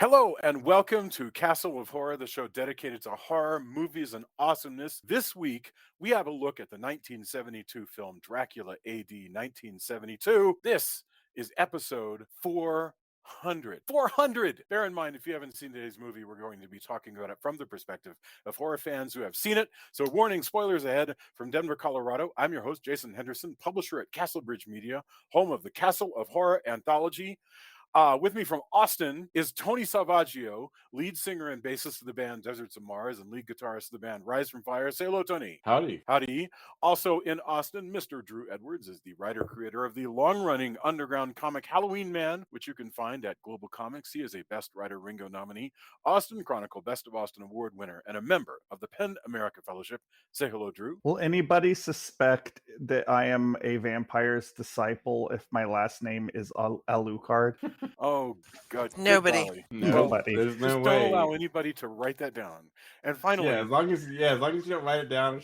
Hello and welcome to Castle of Horror, the show dedicated to horror, movies, and awesomeness. This week, we have a look at the 1972 film Dracula AD 1972. This is episode 400. 400! Bear in mind, if you haven't seen today's movie, we're going to be talking about it from the perspective of horror fans who have seen it. So, warning, spoilers ahead. From Denver, Colorado, I'm your host, Jason Henderson, publisher at Castlebridge Media, home of the Castle of Horror anthology. With me from Austin is Tony Salvaggio, lead singer and bassist of the band Deserts of Mars and lead guitarist of the band Rise from Fire. Say hello, Tony. Howdy. Howdy. Also in Austin, Mr. Drew Edwards is the writer-creator of the long-running underground comic Halloween Man, which you can find at Global Comics. He is a Best Writer Ringo nominee, Austin Chronicle Best of Austin Award winner, and a member of the PEN America Fellowship. Say hello, Drew. Will anybody suspect that I am a vampire's disciple if my last name is Alucard? Oh, God. Nobody. Nobody. There's no Just way. don't allow anybody to write that down. And finally, as long as you don't write it down,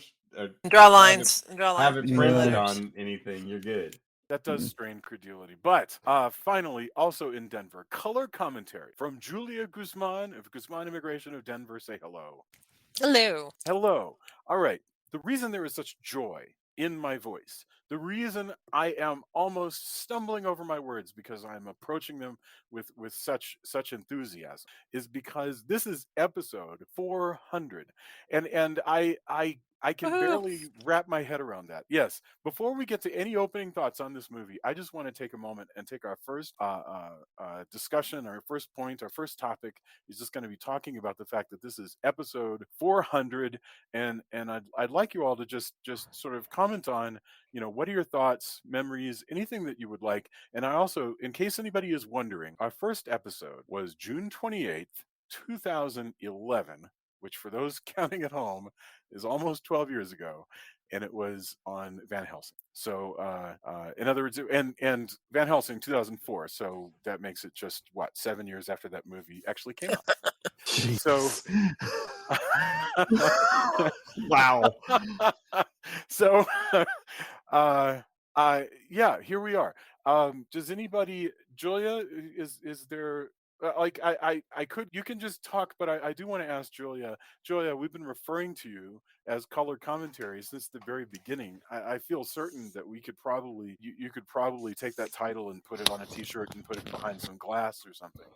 Draw lines. have it printed on anything, you're good. that does strain credulity. But finally, also in Denver, color commentary from Julia Guzman of Guzman Immigration of Denver. Say hello. Hello. Hello. All right. The reason there is such joy in my voice, the reason I am almost stumbling over my words because I'm approaching them with such enthusiasm, is because this is episode 400, and I can barely wrap my head around that. Yes. Before we get to any opening thoughts on this movie, I just want to take a moment and take our first discussion, our first point, our first topic is just going to be talking about the fact that this is episode 400, and I'd like you all to just sort of comment on, what are your thoughts, memories, anything that you would like. And I also, in case anybody is wondering, our first episode was June 28th, 2011, which for those counting at home is almost 12 years ago, and it was on Van Helsing. So, in other words, and Van Helsing 2004. So that makes it just 7 years after that movie actually came out. So, Wow. so, yeah, here we are. Does anybody, Julia, is there? You can just talk, but I do want to ask Julia. Julia, we've been referring to you as color commentary since the very beginning. I feel certain that we could probably, you could probably take that title and put it on a t-shirt and put it behind some glass or something.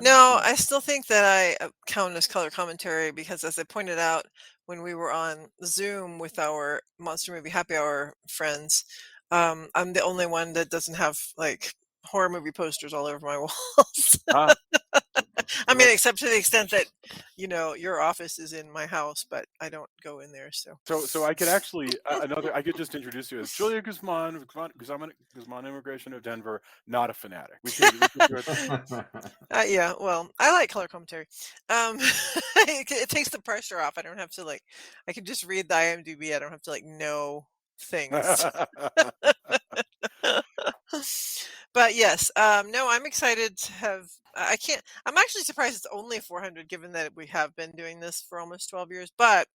No, I still think that I count as color commentary because, as I pointed out when we were on Zoom with our Monster Movie Happy Hour friends, I'm the only one that doesn't have horror movie posters all over my walls. I mean, except to the extent that your office is in my house, but I don't go in there. So I could actually I could just introduce you as Julia Guzman of Guzman Immigration of Denver, not a fanatic. We could do it. Yeah, well, I like color commentary. It takes the pressure off. I don't have to I can just read the IMDb. I don't have to know things. But yes, no, I'm excited to have. I'm actually surprised it's only 400, given that we have been doing this for almost 12 years. But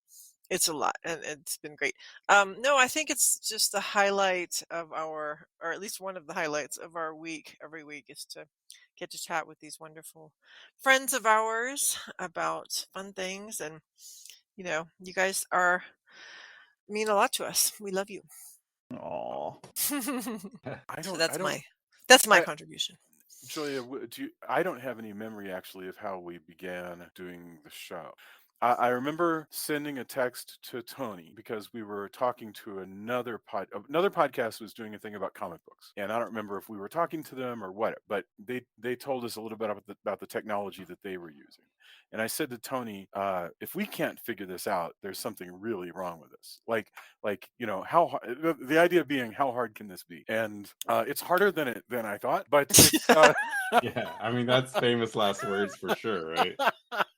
it's a lot, and it's been great. No, I think it's just the highlight of or at least one of the highlights of our week. Every week is to get to chat with these wonderful friends of ours about fun things, and you guys mean a lot to us. We love you. Aw. That's my contribution. Julia, I don't have any memory actually of how we began doing the show. I remember sending a text to Tony because we were talking to another podcast was doing a thing about comic books, and I don't remember if we were talking to them or what, but they told us a little bit about the technology that they were using. And I said to Tony, if we can't figure this out, there's something really wrong with this. How the idea being, how hard can this be? And it's harder than I thought, but Yeah, I mean, that's famous last words for sure, right?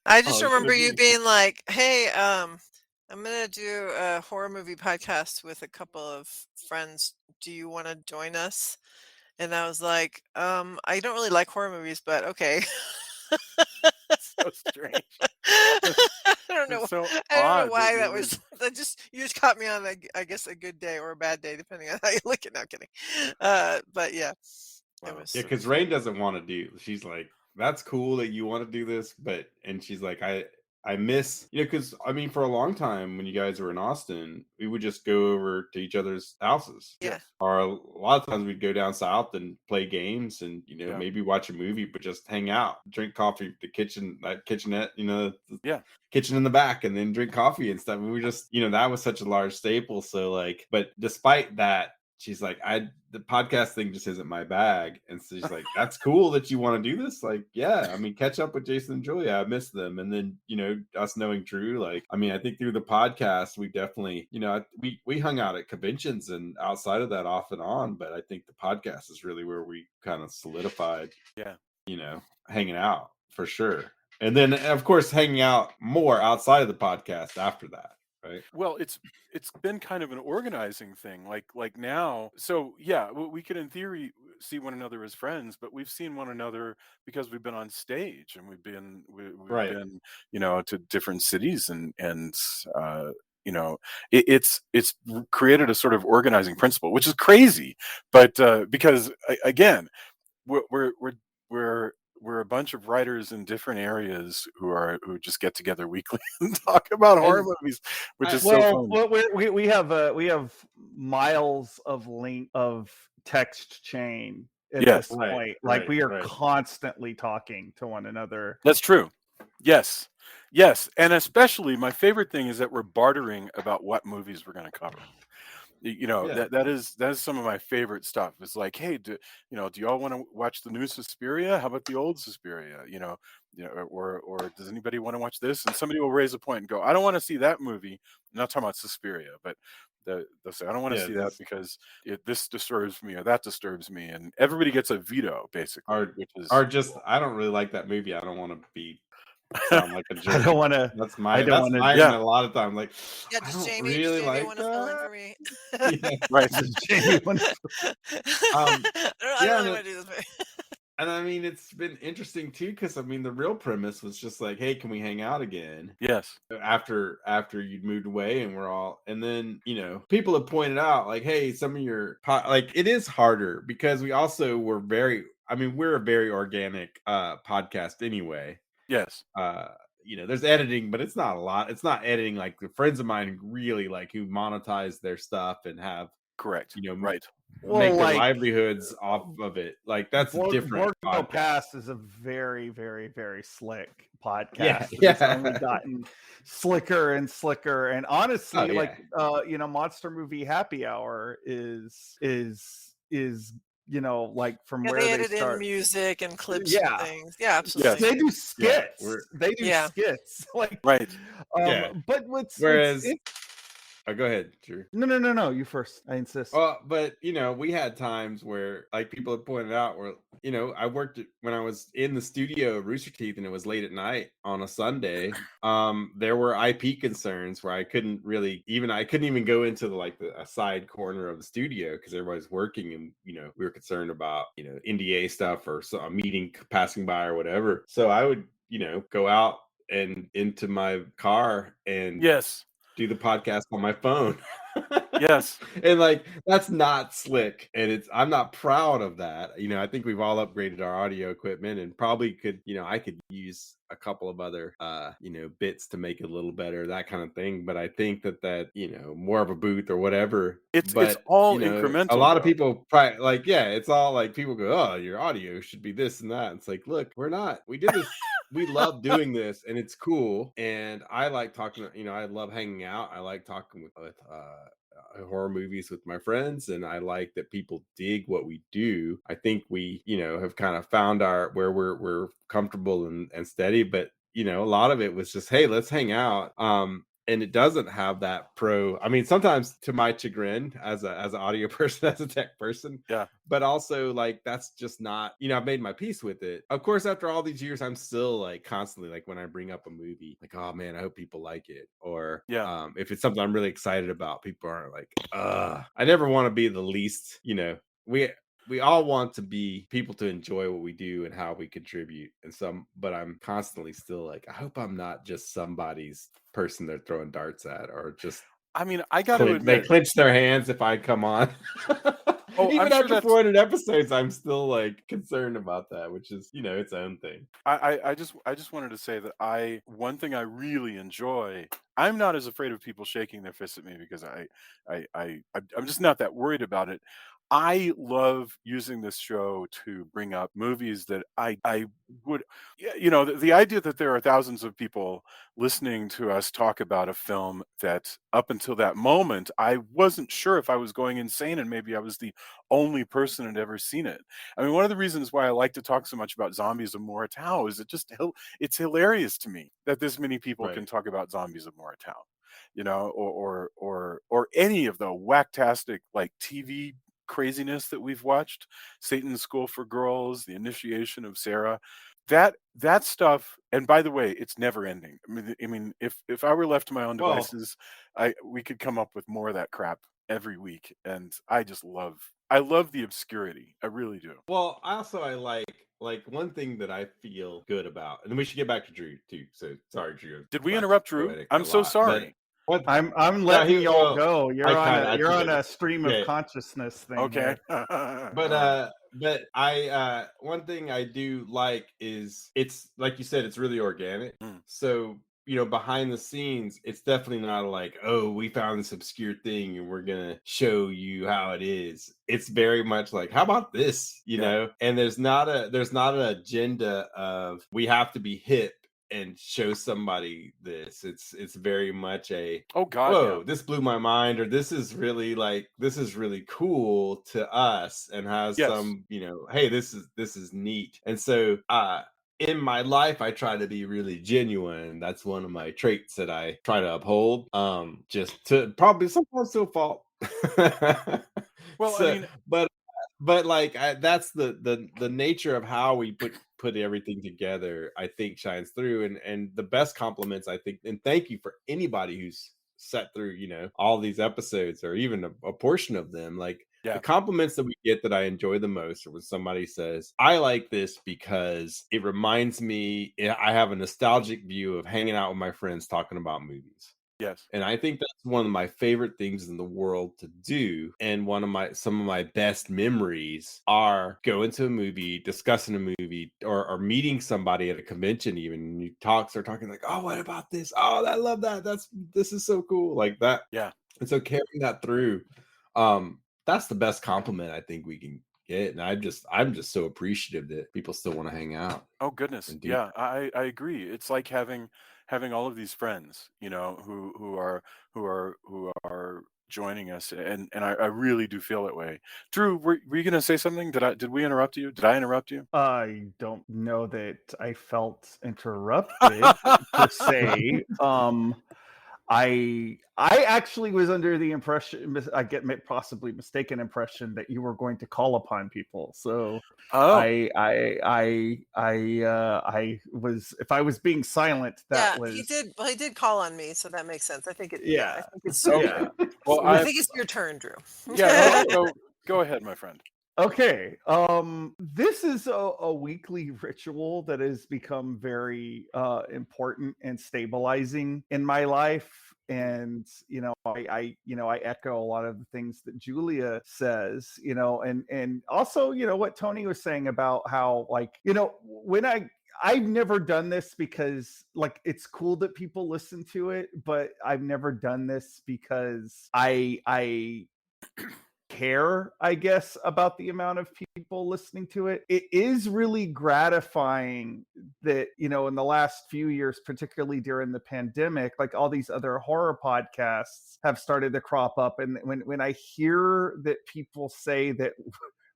I just remember you being like, "Hey, I'm gonna do a horror movie podcast with a couple of friends. Do you want to join us?" And I was like, "I don't really like horror movies, but okay." So strange. I don't know. So I don't know odd why that that was. You just caught me on I guess a good day or a bad day, depending on how you look at it. No, I'm kidding. But yeah. Wow. It was. Yeah, because Rain doesn't want to do. She's like, that's cool that you want to do this, and she's like, I miss, because I mean, for a long time when you guys were in Austin, we would just go over to each other's houses. Yeah. Yes. Or a lot of times we'd go down south and play games and, Yeah. maybe watch a movie, but just hang out, drink coffee, that kitchenette, the Yeah. kitchen in the back, and then drink coffee and stuff. And we just, that was such a large staple. So like, but despite that, she's like, the podcast thing just isn't my bag. And so she's like, that's cool that you want to do this. Like, yeah, I mean, catch up with Jason and Julia. I miss them. And then, us knowing Drew, like, I mean, I think through the podcast, we definitely, we hung out at conventions and outside of that off and on. But I think the podcast is really where we kind of solidified, Yeah. Hanging out for sure. And then, of course, hanging out more outside of the podcast after that. Right. Well, it's been kind of an organizing thing. Like now, so yeah, we could in theory see one another as friends, but we've seen one another because we've been on stage and we've Right. been to different cities and it's created a sort of organizing principle, which is crazy, but because again, we're we're we're we're we're a bunch of writers in different areas who just get together weekly and talk about horror And movies, which is so Well, fun. we have miles of text chain at Yes, this right, point. Like right, we are right. constantly talking to one another. that's true. Yes, yes, and especially my favorite thing is that we're bartering about what movies we're going to cover. Yeah. That is some of my favorite stuff. It's like, hey, do you all want to watch the new Suspiria? How about the old Suspiria? Or does anybody want to watch this? And somebody will raise a point and go, I don't want to see that movie. I'm not talking about Suspiria, but they'll say, I don't want to Yeah. see that because this disturbs me or that disturbs me, and everybody gets a veto basically, which is Or just, I don't really like that movie. I don't want to sound like a jerk. I don't want to. That's I don't want to. mine Yeah. a lot of time. Like, Yeah, I does don't Jamie really like want to fill in that. for me? Yeah. right. Jamie wanna- I don't yeah, really want to do this movie. And I mean, it's been interesting too, because I mean, the real premise was just like, hey, can we hang out again? Yes. After you'd moved away, and then people have pointed out like, hey, some of your like, it is harder because we also were we're a very organic podcast anyway. Yes. There's editing, but it's not a lot. It's not editing like the friends of mine who really like who monetize their stuff and have Correct. Right. make their like livelihoods off of it. Like that's a different Borgo podcast. Pass is a very, very, very slick podcast. Yeah, It's yeah. only gotten slicker and slicker. And honestly, Oh, yeah. Monster Movie Happy Hour is like from Yeah, where they they edit in start. music and clips Yeah. and things. Yeah, absolutely. They do skits. we're- They do Yeah. skits. Like Right. Yeah. But Whereas, go ahead, Drew. no, you first. I insist. Well, but we had times where, like, people have pointed out where I worked when I was in the studio at Rooster Teeth, and it was late at night on a Sunday. There were IP concerns where I couldn't even go into a side corner of the studio because everybody's working, and we were concerned about NDA stuff or a meeting passing by or whatever. So I would go out and into my car and Yes. do the podcast on my phone. Yes. And like, that's not slick, and I'm not proud of that. I think we've all upgraded our audio equipment, and probably could I could use a couple of other bits to make it a little better, that kind of thing. But I think that more of a booth or whatever. It's But all a incremental. lot of though. people probably like, it's all like, people go, oh, your audio should be this and that. It's like, look, we're not. We did this. We love doing this, and it's cool. And I like talking. I love hanging out. I like talking with horror movies with my friends, and I like that people dig what we do. I think we have kind of found where we're comfortable and steady, but a lot of it was just, hey, let's hang out. And it doesn't have that I mean, sometimes to my chagrin as an audio person, as a tech person. Yeah. But also, like, that's just not, I've made my peace with it. Of course, after all these years, I'm still like constantly, like, when I bring up a movie, like, oh man, I hope people like it. Or if it's something I'm really excited about, people aren't like, I never want to be the least, we all want to be people to enjoy what we do and how we contribute. But I'm constantly still like, I hope I'm not just somebody's person they're throwing darts at, or just I mean, I got to they admit, clench their hands if I come on. Oh, I'm Even sure after that's 400 episodes, I'm still like concerned about that, which is, its own thing. I just wanted to say that one thing I really enjoy. I'm not as afraid of people shaking their fists at me because I'm just not that worried about it. I love using this show to bring up movies that I would, the idea that there are thousands of people listening to us talk about a film that up until that moment I wasn't sure if I was going insane and maybe I was the only person who'd ever seen it. I mean, one of the reasons why I like to talk so much about Zombies of Moratau is it's hilarious to me that this many people can Right. talk about Zombies of Moratau, or any of the whacktastic like TV craziness that we've watched, Satan's School for Girls, The Initiation of Sarah. That stuff, and by the way, it's never ending. I mean, if I were left to my own Well, devices, we could come up with more of that crap every week, and I love the obscurity. I really do. I like one thing that I feel good about, and then we should get back to Drew too. So sorry, Drew. Did we Waxed interrupt Drew? poetic a I'm so lot, but sorry. what? I'm No, letting y'all go. I You're took on it. a stream of Yeah, consciousness thing Okay. here. All but right. one thing I do like is it's like you said, it's really organic. Mm. So behind the scenes, it's definitely not like, oh, we found this obscure thing and we're gonna show you how it is. It's very much like, how about this? Yeah. And there's not an agenda of we have to be hip and show somebody this. It's very much a, Oh God, yeah. whoa, this blew my mind, or this is really cool to us and has Yes. some, hey, this is neat. And so in my life, I try to be really genuine. That's one of my traits that I try to uphold. Just to probably sometimes to a fault. Well, I So, mean, but like that's the nature of how we put everything together. I think shines through, and the best compliments, I think, and thank you for anybody who's sat through all these episodes or even a portion of them. Like the yeah. compliments that we get that I enjoy the most are when somebody says, I like this because it reminds me, I have a nostalgic view of hanging out with my friends talking about movies. Yes. And I think that's one of my favorite things in the world to do. And some of my best memories are going to a movie, discussing a movie, or meeting somebody at a convention even. And you start talking like, oh, what about this? Oh, I love that. This is so cool. Like that. Yeah. And so carrying that through, that's the best compliment I think we can get. And I'm just so appreciative that people still want to hang out Oh goodness. and do Yeah, I agree. It's like having all of these friends, who are joining us, and I really do feel that way. Drew, were you gonna say something? Did we interrupt you? Did I interrupt you? I don't know that I felt interrupted per se. I actually was under the impression, I get possibly mistaken impression that you were going to call upon people. So Oh. I was, if I was being silent, that Yeah, he was, did. Well, he did call on me, so that makes sense. I think it. Yeah, I yeah, think it's. Okay. yeah. Well, I I think it's your turn, Drew. yeah, go ahead, my friend. Okay. This is a weekly ritual that has become very important and stabilizing in my life. And I echo a lot of the things that Julia says, and also, what Tony was saying about how, like, when I've never done this because, like, it's cool that people listen to it, but I've never done this because I care, I guess, about the amount of people listening to it. It is really gratifying that, in the last few years, particularly during the pandemic, like, all these other horror podcasts have started to crop up. And when I hear that people say that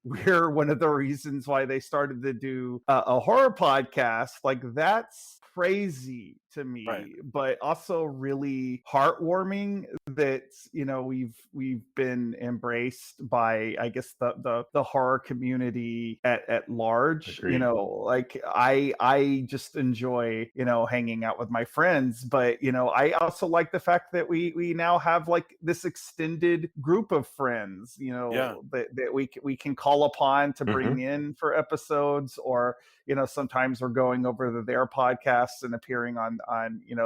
we're one of the reasons why they started to do a horror podcast, like, that's crazy to Right. me, but also really heartwarming that we've been embraced by, I guess, the horror community at large. Agreed. Like, I just enjoy hanging out with my friends, but I also like the fact that we now have, like, this extended group of friends Yeah. that we can call upon to bring Mhm. in for episodes, or sometimes we're going over to their podcasts and appearing on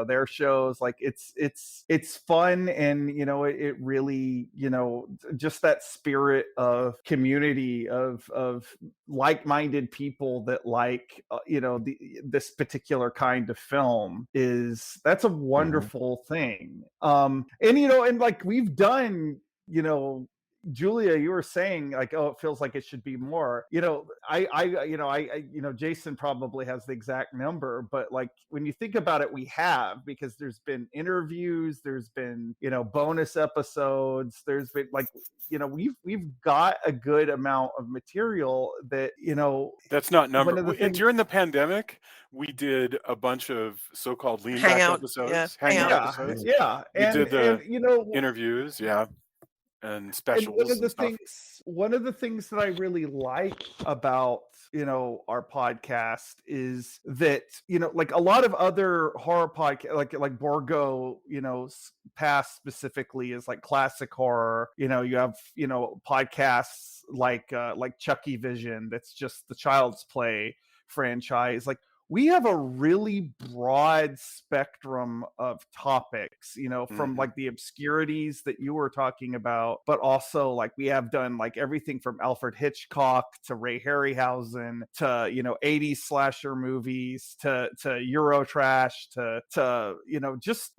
their shows. Like it's fun, and it really, just that spirit of community of like-minded people that like this particular kind of film that's a wonderful thing. And like we've done, Julia, you were saying like, oh, it feels like it should be more. Jason probably has the exact number, but like when you think about it, we have, because there's been interviews, there's been bonus episodes, there's been like we've got a good amount of material that That's not number. one of the things. During the pandemic, we did a bunch of so-called lean back Hangout, episodes, yeah, hangout hangout. episodes. Yeah, We did the and interviews, yeah, and and specials and stuff. one of the things that I really like about our podcast is that like a lot of other horror podcast, like Borgo, past specifically is like classic horror. You have podcasts like Chucky Vision, that's just the Child's Play franchise. Like we have a really broad spectrum of topics, from like the obscurities that you were talking about, but also like we have done like everything from Alfred Hitchcock to Ray Harryhausen to 80s slasher movies to Eurotrash to just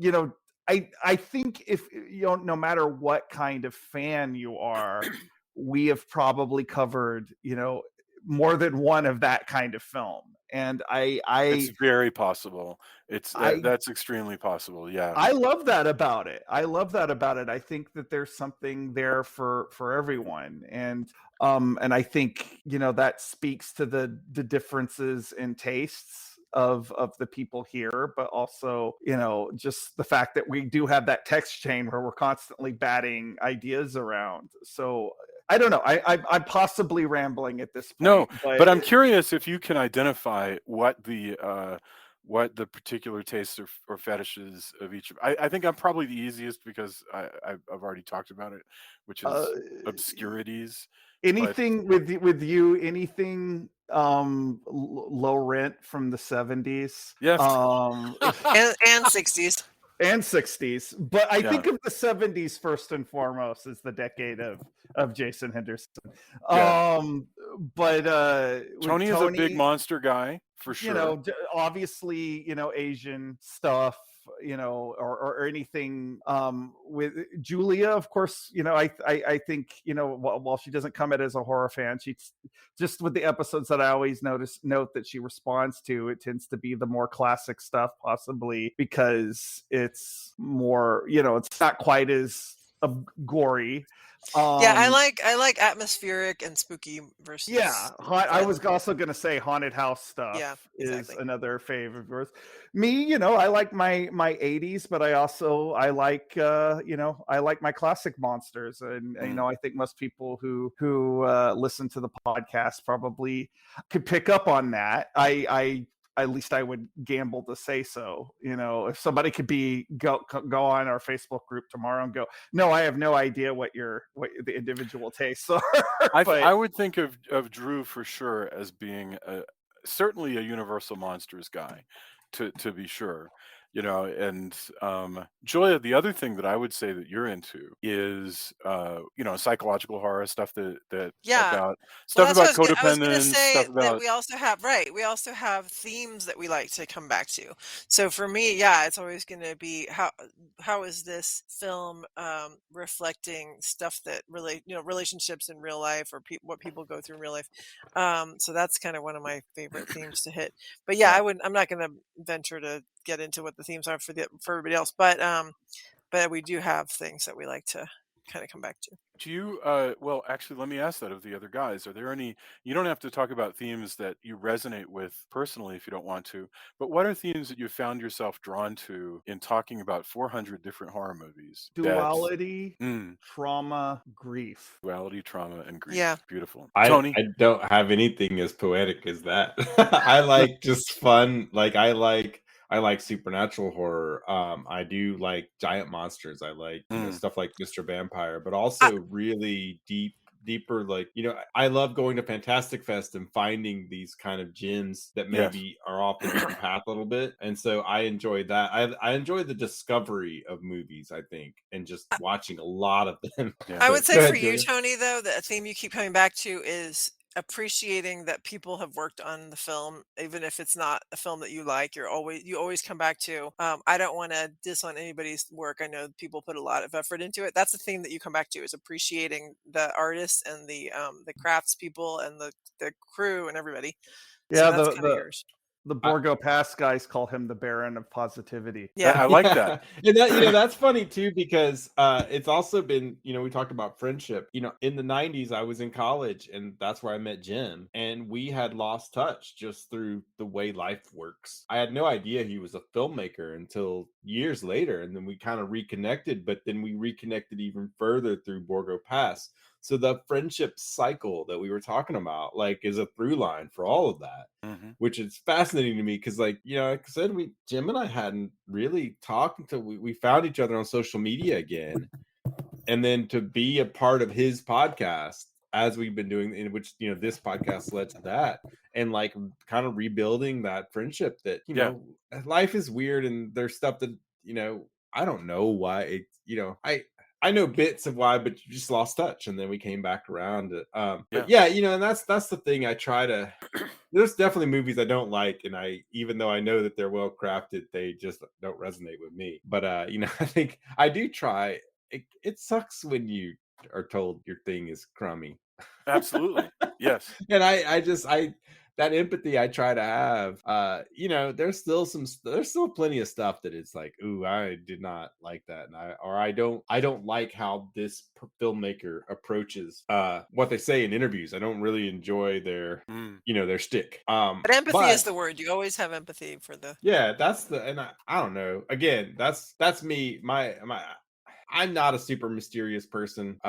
I think if no matter what kind of fan you are, we have probably covered more than one of that kind of film. And It's very possible. That's extremely possible. Yeah. I love that about it. I think that there's something there for everyone. And I think that speaks to the differences in tastes of the people here, but also just the fact that we do have that text chain where we're constantly batting ideas around. So I don't know. I'm possibly rambling at this point. No, but I'm curious if you can identify what the particular tastes or fetishes of each of. I think I'm probably the easiest because I've already talked about it, which is obscurities. Anything with you, anything low rent from the 70s. Yes. And 60s. And 60s, but I think of the 70s first and foremost as the decade of Jason Henderson. Yeah. But Tony is a big monster guy for sure. Obviously, Asian stuff, or anything. With Julia, of course, I think while she doesn't come at it as a horror fan, she's just with the episodes that I always note that she responds to, it tends to be the more classic stuff, possibly because it's more, it's not quite as gory. I like atmospheric and spooky versus. Yeah, I was also going to say haunted house stuff. Yeah, exactly. Is another favorite of yours. Me, I like my 80s, but I like I like my classic monsters, and I think most people who listen to the podcast probably could pick up on that. I at least I would gamble to say so. If somebody could go on our Facebook group tomorrow and go, no, I have no idea what the individual tastes are. I would think of Drew for sure as being certainly a Universal Monsters guy, to be sure. And Julia, the other thing that I would say that you're into is psychological horror stuff about codependence, stuff about. We also have themes that we like to come back to. So for me, it's always going to be how is this film reflecting stuff that relationships in real life, or what people go through in real life. So that's kind of one of my favorite themes to hit. But I'm not going to venture to get into what the themes are for everybody else, but we do have things that we like to kind of come back to. Do you well, actually, let me ask that of the other guys. Are there any, you don't have to talk about themes that you resonate with personally if you don't want to, but what are themes that you found yourself drawn to in talking about 400 different horror movies? Duality, trauma, grief. Duality, trauma, and grief. Yeah. Beautiful. Tony? I don't have anything as poetic as that. I like just fun. Like I like supernatural horror. I do like giant monsters. I like stuff like Mr. Vampire, but also really deep deeper, like, I love going to Fantastic Fest and finding these kind of gems that Yes. maybe are off the beaten path a little bit. And so I enjoy that. I enjoy the discovery of movies, I think, and just watching a lot of them. Yeah. I So would say go for ahead, you, Julia. Tony, though, the theme you keep coming back to is appreciating that people have worked on the film, even if it's not a film that you like. You always come back to. I don't want to diss on anybody's work. I know people put a lot of effort into it. That's the theme that you come back to, is appreciating the artists and the craftspeople and the crew and everybody. So Yeah, that's the kind of the yours. the I, Borgo Pass guys call him the Baron of Positivity. Yeah. I like that. Yeah, and that's funny too, because it's also been, we talked about friendship. In the 90s I was in college, and that's where I met Jim, and we had lost touch just through the way life works. I had no idea he was a filmmaker until years later, and then we kind of reconnected, but then we reconnected even further through Borgo Pass. So the friendship cycle that we were talking about, like, is a through line for all of that, Mhm. which is fascinating to me, because, like, like I said, Jim and I hadn't really talked until we found each other on social media again. And then to be a part of his podcast, as we've been doing, in which, this podcast led to that, and, like, kind of rebuilding that friendship, that, Yeah. life is weird, and there's stuff that, I don't know why it, I know bits of why, but you just lost touch, and then we came back around. But Yeah. yeah, and that's the thing. I try to. There's definitely movies I don't like, and even though I know that they're well crafted, they just don't resonate with me. But I think I do try. It sucks when you are told your thing is crummy. Absolutely. Yes. And I that empathy I try to have. There's still plenty of stuff that it's like, ooh, I did not like that, and I don't like how this filmmaker approaches what they say in interviews. I don't really enjoy their Mm. their shtick. But empathy is But the word. You always have empathy for the. yeah, and I don't know. Again, that's me. I'm not a super mysterious person.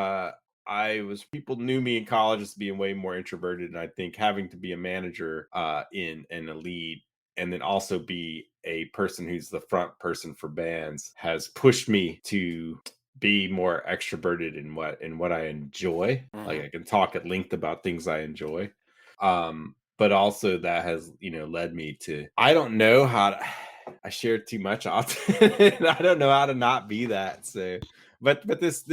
People knew me in college as being way more introverted, and I think having to be a manager in and a lead, and then also be a person who's the front person for bands, has pushed me to be more extroverted in what I enjoy. Like, Mhm. I can talk at length about things I enjoy. But also that has, led me to, I don't know how to, I share too much often. And I don't know how to not be that. So, but this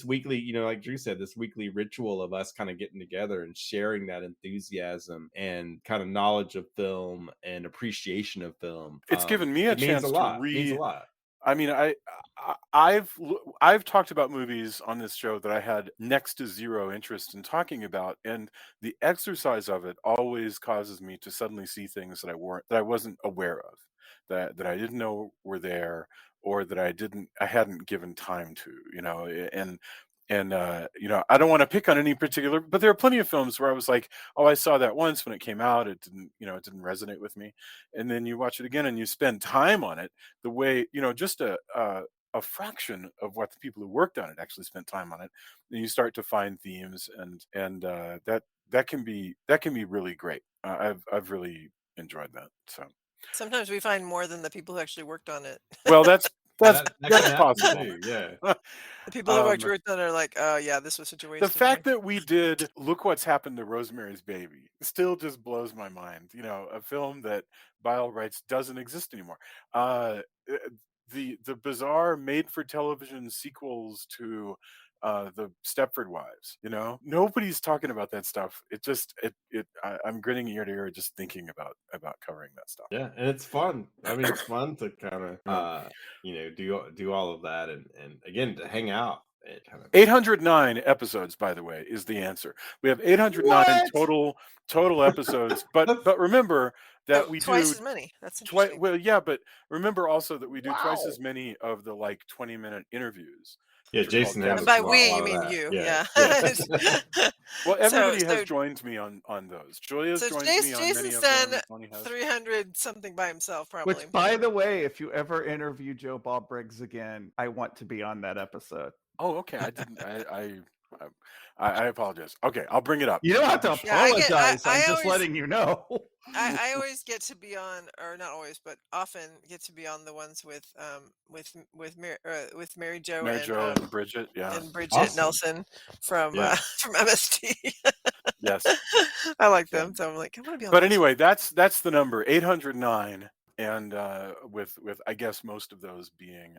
weekly, like Drew said, this weekly ritual of us kind of getting together and sharing that enthusiasm and kind of knowledge of film and appreciation of film, It's given me a it means a chance to lot. It means a lot. I mean, I've talked about movies on this show that I had next to zero interest in talking about, and the exercise of it always causes me to suddenly see things that I wasn't aware of, that I didn't know were there, or that I hadn't given time to, and I don't want to pick on any particular, but there are plenty of films where I was like, oh, I saw that once when it came out, it didn't resonate with me, and then you watch it again and you spend time on it the way, just a fraction of what the people who worked on it actually spent time on it, and you start to find themes, and that can be really great. I've really enjoyed that. So, Sometimes we find more than the people who actually worked on it. well, Yeah, that's that can that's happen possible. too. Yeah. The people who um, actually worked on it are like, "Oh, yeah, this was such a the waste of money." fact that we did Look What's Happened to Rosemary's Baby still just blows my mind. A film that by all rights doesn't exist anymore. Uh, the bizarre made for television sequels to the Stepford Wives. Nobody's talking about that stuff. I'm grinning ear to ear just thinking about covering that stuff. Yeah, and it's fun. I mean, it's fun to kind of Yeah. do all of that, and again, to hang out and kind of. 809 episodes, by the way, is the answer. We have 809 What? total episodes, but That's remember that So we twice do as many. That's twice. interesting. Well, yeah, but remember also that we do twice Wow. as many of the, like, 20-minute interviews, yeah. which are called Jason And handles guest by a lot, spots. we, you of mean that. you, Yeah, yeah. yeah. Well, so everybody has so joined me on those. Julia's so joined me on many Jason's of done them. Tony has. 300 something by himself, probably. Which, by the way, if you ever interview Joe Bob Briggs again, I want to be on that episode. Oh, okay. I didn't. I apologize. Okay, I'll bring it up. You don't have to Yeah, I get. apologize. I'm I just always. letting you know. I always get to be on, or not always, but often get to be on the ones with Mary Jo Mary Jo and Bridget. Yeah. and Bridget Awesome. Nelson from Yeah. from MST. Yes. I like Yeah. them, so I'm like, I want to be on. But those. anyway, that's the number 809, and with I guess most of those being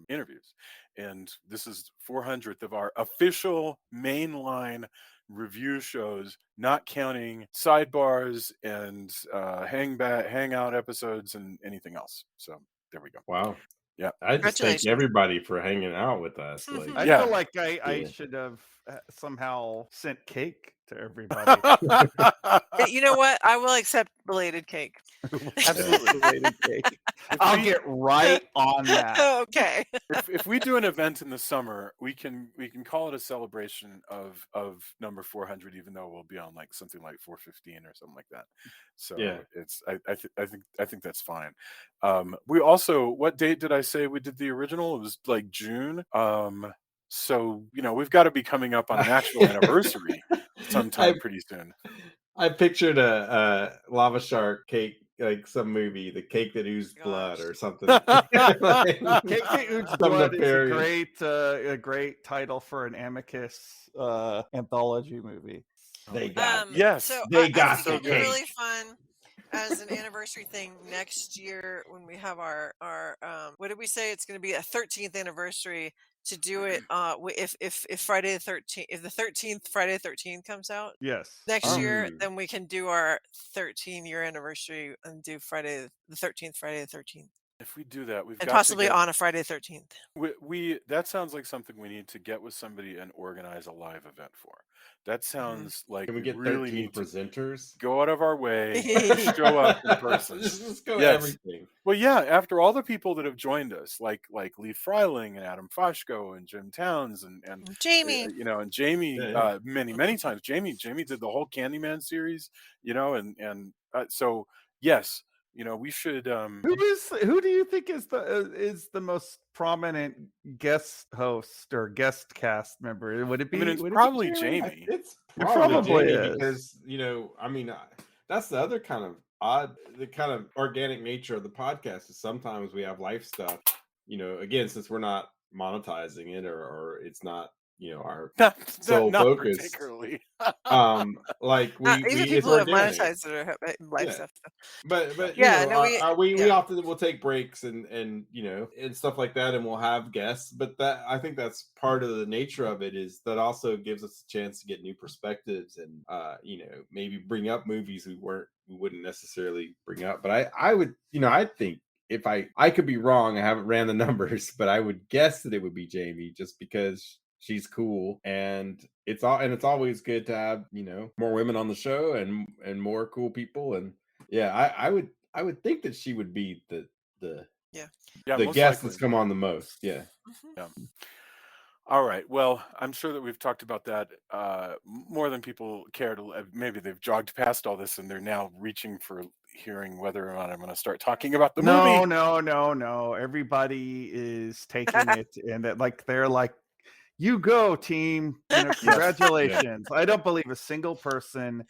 interviews, and this is 400th of our official mainline review shows, not counting sidebars and hangout episodes and anything else. So there we go. Wow. Yeah. I just thank Congratulations. everybody for hanging out with us. Like, I Yeah. feel like I Yeah. should have somehow sent cake to everybody. You know what? I will accept belated cake. Absolutely. Belated cake. If I'll we- get right on that. Okay. if we do an event in the summer, we can call it a celebration of number 400, even though we'll be on like something like 415 or something like that. So Yeah. it's I think that's fine. We also, what date did I say we did the original? It was like June. So we've got to be coming up on an actual anniversary sometime pretty soon. I pictured a lava shark cake, like some movie, the cake that oozed Gosh. blood or something. Cake that Oots Some Blood is nefarious. a great title for an Amicus anthology movie. They got Yes, So they I got think the it'd be cake. really fun as an anniversary thing next year when we have our what did we say? It's going to be a 13th anniversary to do it. If Friday the 13th, if the 13th Friday the 13th comes out Yes. next year, Mm. then we can do our 13-year anniversary and do Friday the 13th, Friday the 13th, if we do that, we've and got possibly to get, on a Friday the 13th. we that sounds like something we need to get with somebody and organize a live event for. That sounds like Can we we get really 13 need to presenters? go out of our way to show up in person. Just go Yes. everything. Well, yeah, after all the people that have joined us, like Lee Freiling and Adam Foshko and Jim Towns and Jamie. and Jamie, Yeah. many times. Jamie did the whole Candyman series, and so yes, we should. Who do you think is the most prominent guest host or guest cast member? Would it be? I mean, it's would it be probably Jeremy? Jamie. It's It probably probably Jamie is. because I mean, that's the other kind of odd, the kind of organic nature of the podcast is sometimes we have life stuff. Again, since we're not monetizing it or it's not our sole Not focus. particularly. Like we Even it's people who have organic. monetized it are life Yeah. stuff. But Yeah, no, we often will take breaks and and stuff like that, and we'll have guests. But that I think that's part of the nature of it is that also gives us a chance to get new perspectives and maybe bring up movies we wouldn't necessarily bring up. But I would I think if I could be wrong, I haven't ran the numbers, but I would guess that it would be Jamie just because she's cool and it's always good to have more women on the show and more cool people and I would think that she would be the Yeah, the most guest likely. that's come on the most. Yeah. Yeah. All right. Well, I'm sure that we've talked about that more than people care to. Maybe they've jogged past all this and they're now reaching for hearing whether or not I'm going to start talking about the movie. No. Everybody is taking it and they're like, you go team. Congratulations. I don't believe a single person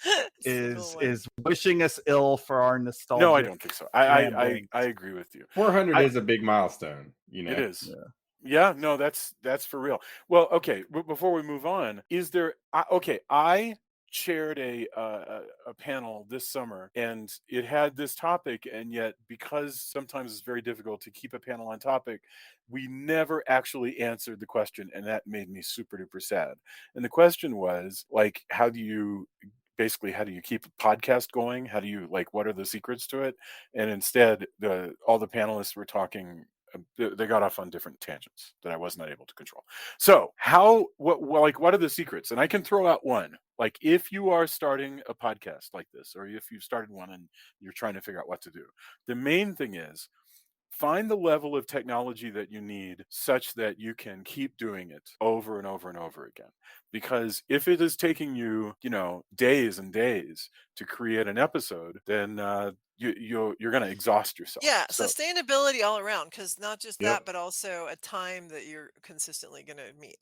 is wishing us ill for our nostalgia. No, I don't think so. I agree with you. 400 is a big milestone. It is. Yeah, no, that's for real. Well, okay, before we move on, is there I chaired a panel this summer and it had this topic, and yet because sometimes it's very difficult to keep a panel on topic, we never actually answered the question, and that made me super duper sad. And the question was like, how do you keep a podcast going? How do you what are the secrets to it? And instead all the panelists were talking, they got off on different tangents that I was not able to control. So what are the secrets? And I can throw out one. Like if you are starting a podcast like this, or if you've started one and you're trying to figure out what to do, the main thing is find the level of technology that you need such that you can keep doing it over and over and over again. Because if it is taking you, days and days to create an episode, then you're going to exhaust yourself. Yeah, So sustainability all around, because not just Yep. that, but also a time that you're consistently going to meet.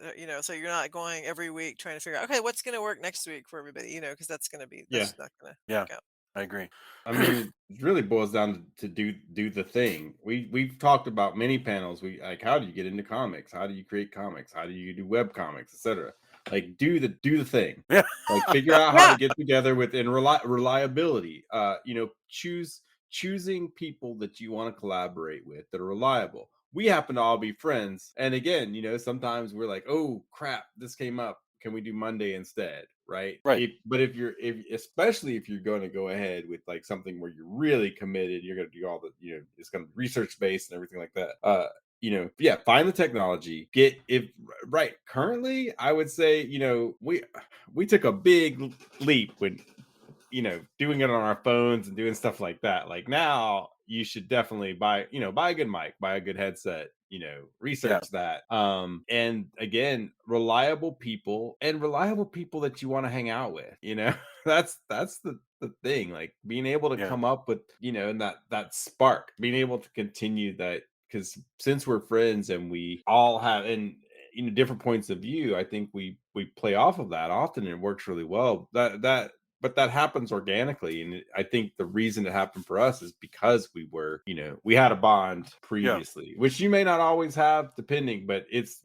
So you're not going every week trying to figure out, okay, what's going to work next week for everybody. Because that's Yeah. just not going to yeah, work out. I agree. I mean, it really boils down to do the thing. We've talked about many panels. We like, how do you get into comics? How do you create comics? How do you do web comics, etc. Like do the thing. Yeah. Like figure out how Yeah. to get together within reliability. Choosing people that you want to collaborate with that are reliable. We happen to all be friends, and again, sometimes we're like, oh crap, this came up. Can we do Monday instead? Right. Right. But especially if you're going to go ahead with like something where you're really committed, you're going to do all the, it's going to be research based and everything like that. Yeah, find the technology, get it right. Currently, I would say, we took a big leap when, doing it on our phones and doing stuff like that. Like now you should definitely buy a good mic, buy a good headset, research that. And again, reliable people that you want to hang out with, that's the thing, like being able to Yeah. come up with, and that spark, being able to continue that, because since we're friends and we all have, and different points of view, I think we play off of that often, and it works really well. But that happens organically, and I think the reason it happened for us is because we had a bond previously, which you may not always have, depending, but it's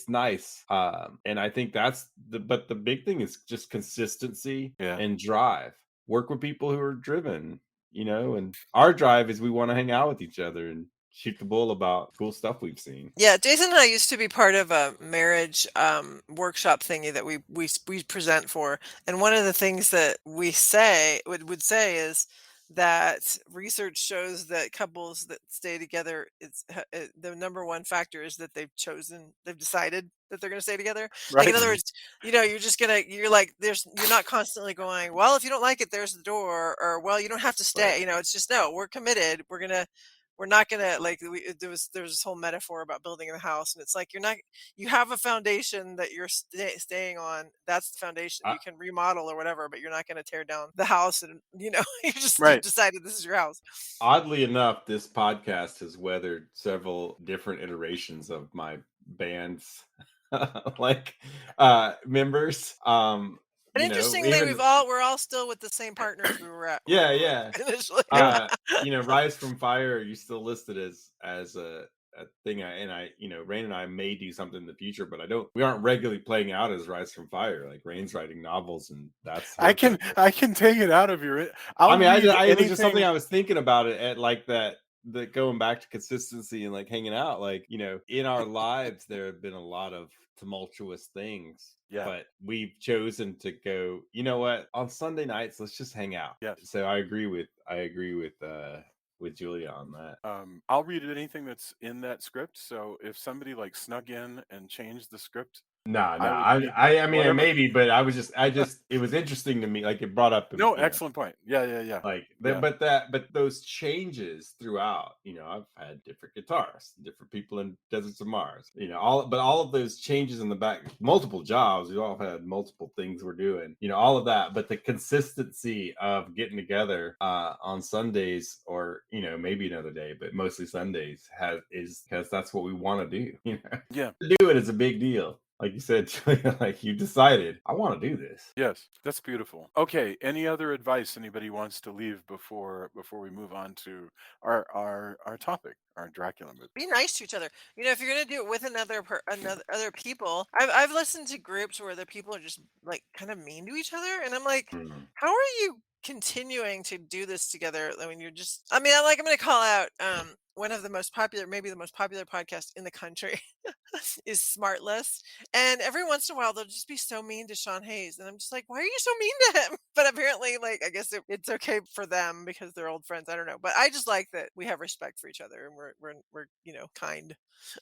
nice. And I think but the big thing is just consistency and drive. Work with people who are driven, and our drive is we want to hang out with each other and shoot the bull about cool stuff we've seen. Yeah, Jason and I used to be part of a marriage workshop thingy that we present for, and one of the things that we would say is that research shows that couples that stay together, the number one factor is that they've decided that they're going to stay together. Like in Right. other words, you're not constantly going, well, if you don't like it, there's the door, or well, you don't have to stay. Right. It's just, no, we're committed. We're not gonna, like, there's this whole metaphor about building a house, and it's like you have a foundation that you're staying on. That's the foundation. I, You can remodel or whatever, but you're not going to tear down the house, and you've Right. decided this is your house. Oddly enough, this podcast has weathered several different iterations of my band's like members. And interestingly, Even we're all still with the same partners we were at when we yeah. were initially. Rise from Fire, you still listed as a thing, Rain and I may do something in the future, but we aren't regularly playing out as Rise from Fire. Like Rain's writing novels, and that's I can take it out of your. I'll read it was just something anything. I was thinking about it at like that going back to consistency and like hanging out, like, in our lives there have been a lot of tumultuous things. Yeah. But we've chosen to go, you know what, on Sunday nights, let's just hang out. Yeah. So I agree with Julia on that. I'll read anything that's in that script. So if somebody like snuck in and changed the script, I mean, whatever. maybe, but I just it was interesting to me, like it brought up. No, excellent point. Yeah. Like, Yeah. but those changes throughout, I've had different guitarists, different people in Deserts of Mars, all of those changes in the back, multiple jobs, we all had multiple things we're doing, all of that. But the consistency of getting together on Sundays, or maybe another day, but mostly Sundays, is because that's what we want to do. Yeah. To do it is a big deal. Like you said, like you decided, I want to do this. Yes, that's beautiful. Okay, any other advice anybody wants to leave before we move on to our topic, our Dracula movie? Be nice to each other. If you're gonna do it with other people, I've listened to groups where the people are just like kind of mean to each other, and I'm like, how are you continuing to do this together? I mean, I'm gonna call out one of the most popular, maybe the most popular podcast in the country is Smartless, and every once in a while they'll just be so mean to Sean Hayes, and I'm just like, why are you so mean to him? But apparently, like, I guess it's okay for them because they're old friends. I don't know, but I just like that we have respect for each other, and we're kind.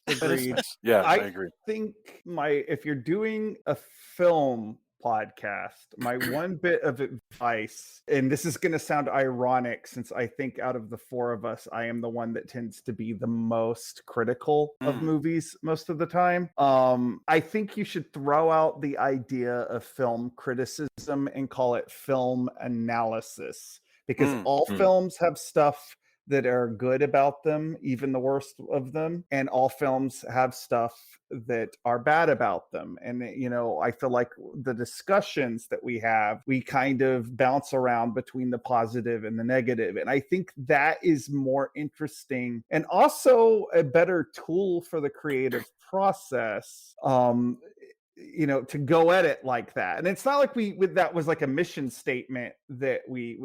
That is Agreed. nice. Yeah, I I agree. think if you're doing a film podcast. My one bit of advice, and this is going to sound ironic since I think out of the four of us, I am the one that tends to be the most critical of movies most of the time. I think you should throw out the idea of film criticism and call it film analysis, because all films have stuff that are good about them, even the worst of them, and all films have stuff that are bad about them. And I feel like the discussions that we have, we kind of bounce around between the positive and the negative, and I think that is more interesting and also a better tool for the creative process, to go at it like that. And it's not like that was like a mission statement that we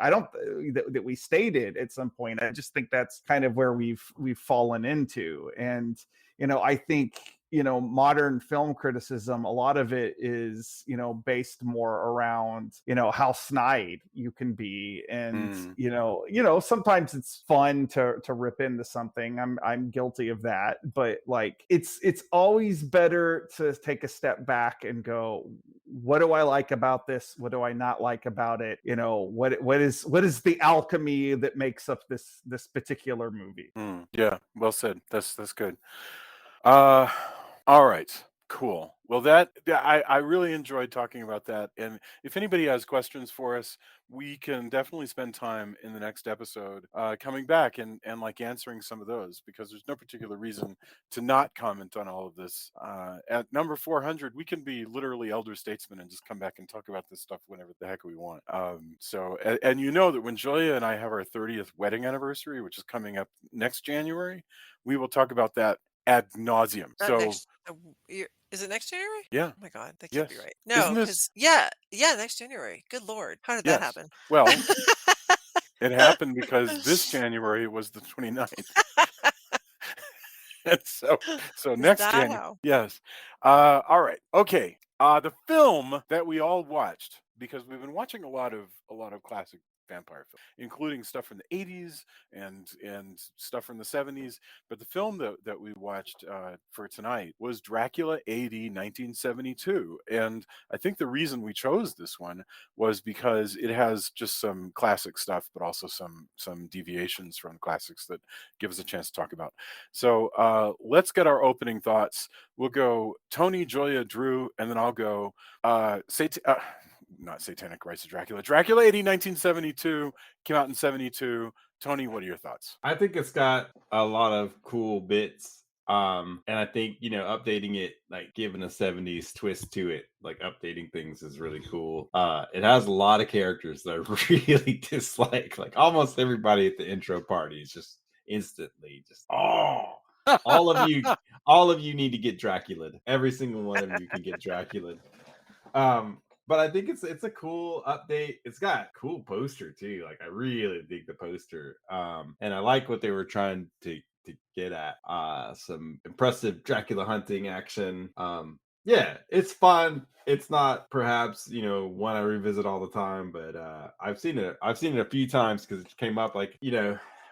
I don't that we stated at some point. I just think that's kind of where we've fallen into. And I think modern film criticism, a lot of it is based more around how snide you can be. And sometimes it's fun to rip into something. I'm guilty of that, but like it's always better to take a step back and go, what do I like about this? What do I not like about it? What is the alchemy that makes up this particular movie? Yeah, well said. That's good. All right, cool. Well, I really enjoyed talking about that. And if anybody has questions for us, we can definitely spend time in the next episode coming back and like answering some of those, because there's no particular reason to not comment on all of this. At number 400, we can be literally elder statesmen and just come back and talk about this stuff whenever the heck we want. And that when Julia and I have our 30th wedding anniversary, which is coming up next January, we will talk about that ad nauseum. Not next. Is it next January? Yeah. Oh my God, that can't be Yes. right. Isn't No, this? because next January. Good Lord, how did that Yes. happen? Well, it happened because this January was the 29th. And so Is next that January. how? Yes. All right. Okay. The film that we all watched, because we've been watching a lot of classic vampire films, including stuff from the 80s and stuff from the 70s. But the film that we watched for tonight was Dracula AD 1972. And I think the reason we chose this one was because it has just some classic stuff, but also some deviations from classics that give us a chance to talk about. So let's get our opening thoughts. We'll go Tony, Julia, Drew, and then I'll go not Satanic Rites of Dracula. Dracula AD 1972 came out in 72. Tony, what are your thoughts? I think it's got a lot of cool bits. And I think, updating it, like giving a 70s twist to it, like updating things is really cool. It has a lot of characters that I really dislike. Like almost everybody at the intro party is just instantly just, all of you need to get Dracula. Every single one of you can get Dracula. But I think it's a cool update. It's got a cool poster too. Like I really dig the poster. And I like what they were trying to get at. Some impressive Dracula hunting action. Yeah, it's fun. It's not perhaps one I revisit all the time, but I've seen it a few times because it came up like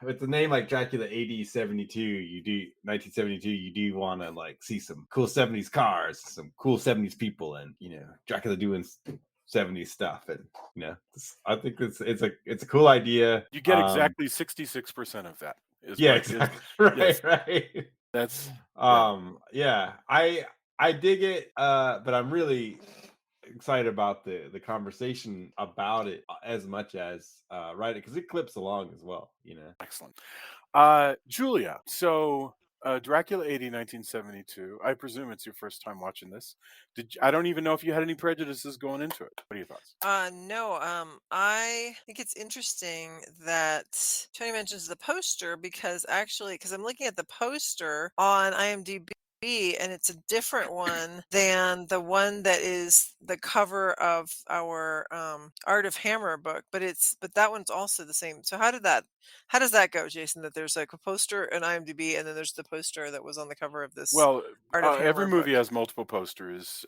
with the name like Dracula AD 72, 1972, you do want to like see some cool 70s cars, some cool 70s people, and Dracula doing 70s stuff. And I think it's a cool idea. You get exactly 66% of that. Exactly. Right. That's yeah. I dig it, but I'm really excited about the conversation about it as much as write it, because it clips along as well. Excellent. Julia, so Dracula AD 1972. I presume it's your first time watching this. I don't even know if you had any prejudices going into it. What are your thoughts? No. I think it's interesting that Tony mentions the poster because I'm looking at the poster on IMDb. And it's a different one than the one that is the cover of our Art of Hammer book, but that one's also the same. So how does that go, Jason? That there's like a poster on IMDb, and then there's the poster that was on the cover of this. Well, Art of Hammer every movie book. has multiple posters.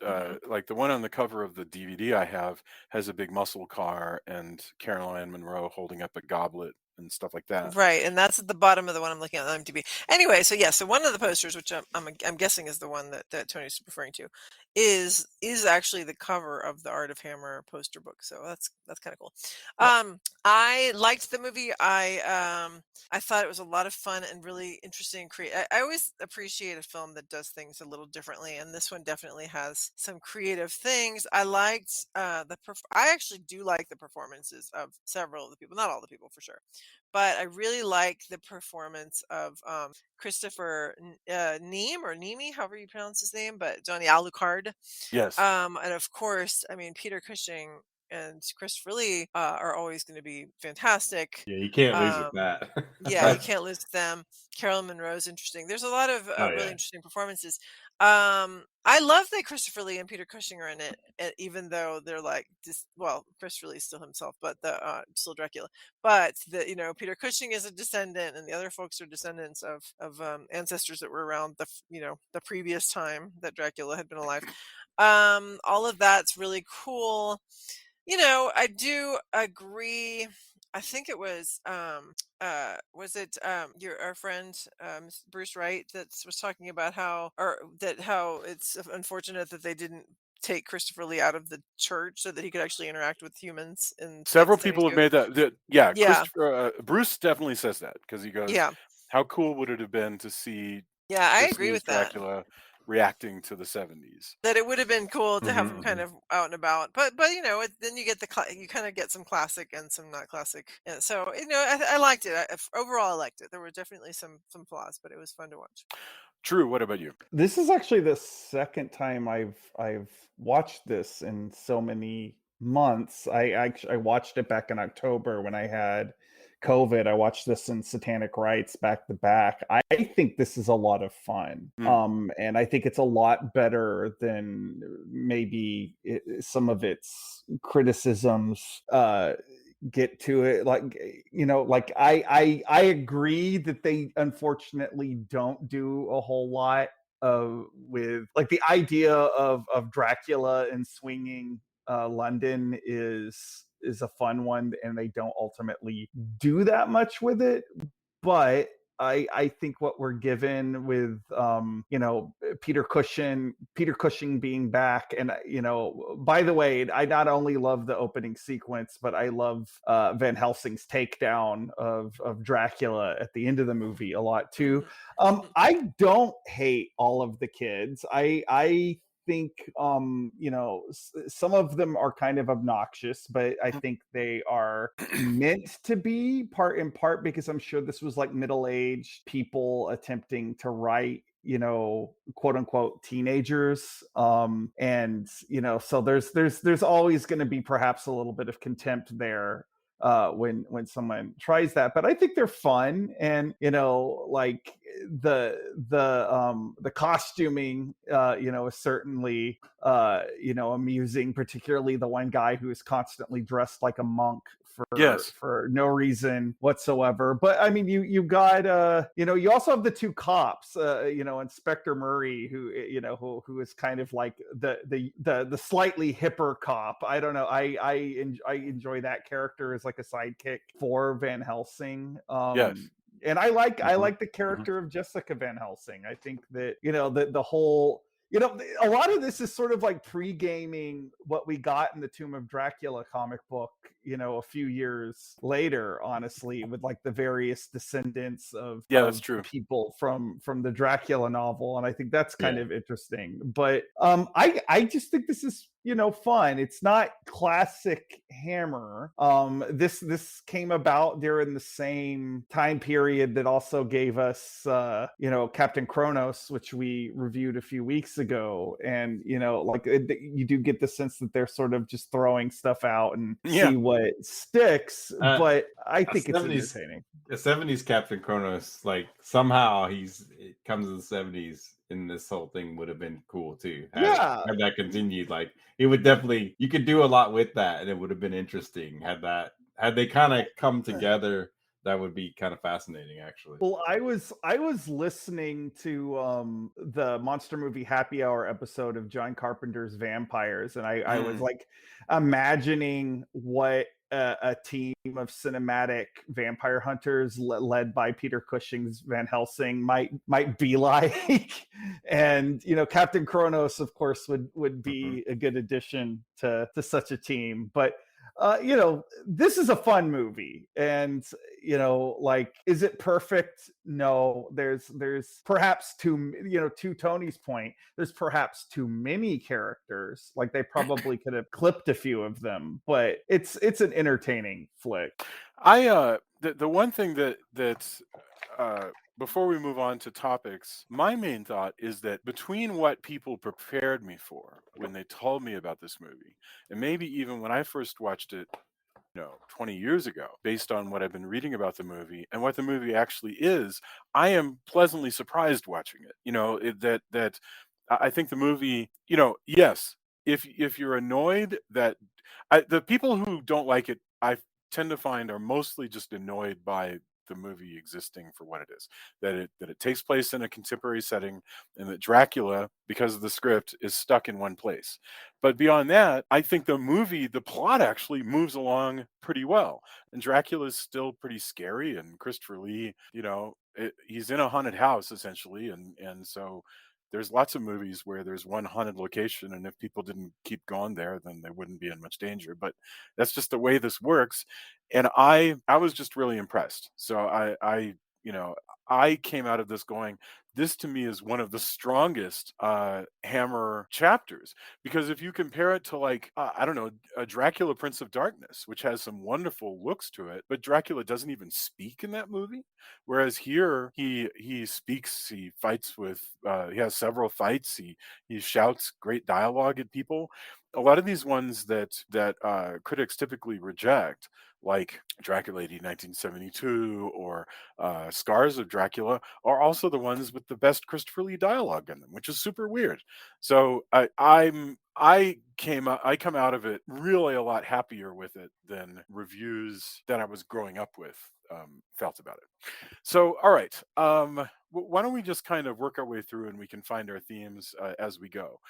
Like the one on the cover of the DVD I have has a big muscle car and Caroline Monroe holding up a goblet and stuff like that. Right, and that's at the bottom of the one I'm looking at on IMDb. Anyway, so yeah, so one of the posters, which I'm guessing is the one that Tony's referring to, is actually the cover of the Art of Hammer poster book. So that's kind of cool. Yeah. I liked the movie. I thought it was a lot of fun and really interesting and creative. I always appreciate a film that does things a little differently, and this one definitely has some creative things. I liked I actually do like the performances of several of the people, not all the people for sure, but I really like the performance of Christopher Neame or Nemi, however you pronounce his name, but Johnny Alucard. Yes. And of course, I mean, Peter Cushing and Christopher Lee are always going to be fantastic. Yeah, you can't lose with Um, that. yeah, you can't lose with them. Carolyn Monroe's interesting. There's a lot of Oh really yeah. interesting performances. I love that Christopher Lee and Peter Cushing are in it, even though they're like well, Christopher Lee's still himself, but the still Dracula. But Peter Cushing is a descendant, and the other folks are descendants of ancestors that were around the previous time that Dracula had been alive. All of that's really cool. I do agree. I think it was it our friend Bruce Wright that was talking about how it's unfortunate that they didn't take Christopher Lee out of the church so that he could actually interact with humans in Several people have 1972. made yeah, Yeah, Christopher Bruce definitely says that because he goes, yeah, how cool would it have been to see yeah. I this agree year's with that. Dracula reacting to the 70s? That it would have been cool to have him Hmm. kind of out and about, but then you get you kind of get some classic and some not classic. And so I liked it. Overall, I liked it. There were definitely some flaws, but it was fun to watch. True. What about you? This is actually the second time I've watched this in so many months. I watched it back in October when I had COVID. I watched this in Satanic Rites back to back. I think this is a lot of fun. And I think it's a lot better than maybe some of its criticisms get to it. Like like I agree that they unfortunately don't do a whole lot with like the idea of Dracula and swinging London is a fun one, and they don't ultimately do that much with it. But I think what we're given with Peter Cushing being back, and by the way, I not only love the opening sequence, but I love Van Helsing's takedown of Dracula at the end of the movie a lot too. I don't hate all of the kids. I think some of them are kind of obnoxious, but I think they are meant to be part in part because I'm sure this was like middle-aged people attempting to write quote unquote teenagers, and so there's always going to be perhaps a little bit of contempt there when someone tries that, but I think they're fun. And like the costuming is certainly amusing, particularly the one guy who is constantly dressed like a monk Yes. for no reason whatsoever. But I mean, you got you also have the two cops, Inspector Murray, who is kind of like the slightly hipper cop. I don't know. I enjoy that character as like a sidekick for Van Helsing. Yes. And I like the character of Jessica Van Helsing. I think that the whole a lot of this is sort of like pre-gaming what we got in the Tomb of Dracula comic book, a few years later, honestly, with like the various descendants of that's true. people from the Dracula novel. And I think that's kind of interesting. But I just think this is fun. It's not classic Hammer. This came about during the same time period that also gave us Captain Kronos, which we reviewed a few weeks ago. And you do get the sense that they're sort of just throwing stuff out and see what sticks. But I think it's entertaining. The 70s Captain Kronos, like somehow it comes in the 70s, and this whole thing would have been cool too. Had that continued, like it would definitely, you could do a lot with that, and it would have been interesting had they kind of come together. That would be kind of fascinating, actually. Well, I was listening to the Monster Movie Happy Hour episode of John Carpenter's Vampires, and I was like imagining what a team of cinematic vampire hunters led by Peter Cushing's Van Helsing might be like. And Captain Kronos, of course, would be a good addition to such a team. But this is a fun movie, and like, is it perfect? No. There's perhaps to Tony's point, there's perhaps too many characters. Like, they probably could have clipped a few of them, but it's an entertaining flick. The one thing that's before we move on to topics, my main thought is that between what people prepared me for when they told me about this movie, and maybe even when I first watched it, 20 years ago, based on what I've been reading about the movie and what the movie actually is, I am pleasantly surprised watching it. That I think the movie, yes, if you're annoyed that the people who don't like it, I tend to find, are mostly just annoyed by the movie existing for what it is, that it takes place in a contemporary setting, and that Dracula, because of the script, is stuck in one place. But beyond that, I think the plot actually moves along pretty well, and Dracula is still pretty scary, and Christopher Lee, he's in a haunted house essentially, and so there's lots of movies where there's one haunted location, and if people didn't keep going there, then they wouldn't be in much danger. But that's just the way this works, and I was just really impressed. So I came out of this going, this to me is one of the strongest Hammer chapters, because if you compare it to, like, I don't know, a Dracula Prince of Darkness, which has some wonderful looks to it, but Dracula doesn't even speak in that movie, whereas here he speaks, he fights with, he has several fights, he shouts great dialogue at people. A lot of these ones that critics typically reject, like Dracula AD 1972 or Scars of Dracula, are also the ones with the best Christopher Lee dialogue in them, which is super weird. So I come out of it really a lot happier with it than reviews that I was growing up with felt about it. So, all right, why don't we just kind of work our way through, and we can find our themes as we go.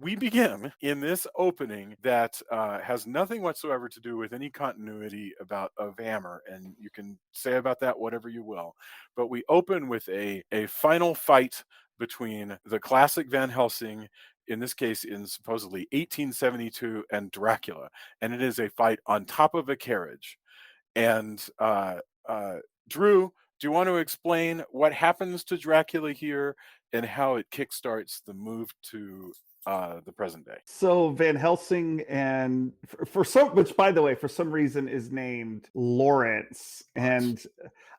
We begin in this opening that has nothing whatsoever to do with any continuity of Hammer, and you can say about that whatever you will. But we open with a final fight between the classic Van Helsing, in this case in supposedly 1872, and Dracula, and it is a fight on top of a carriage. And Drew, do you want to explain what happens to Dracula here and how it kickstarts the move to the present day? So Van Helsing, and for some, which by the way, for some reason is named Lawrence, and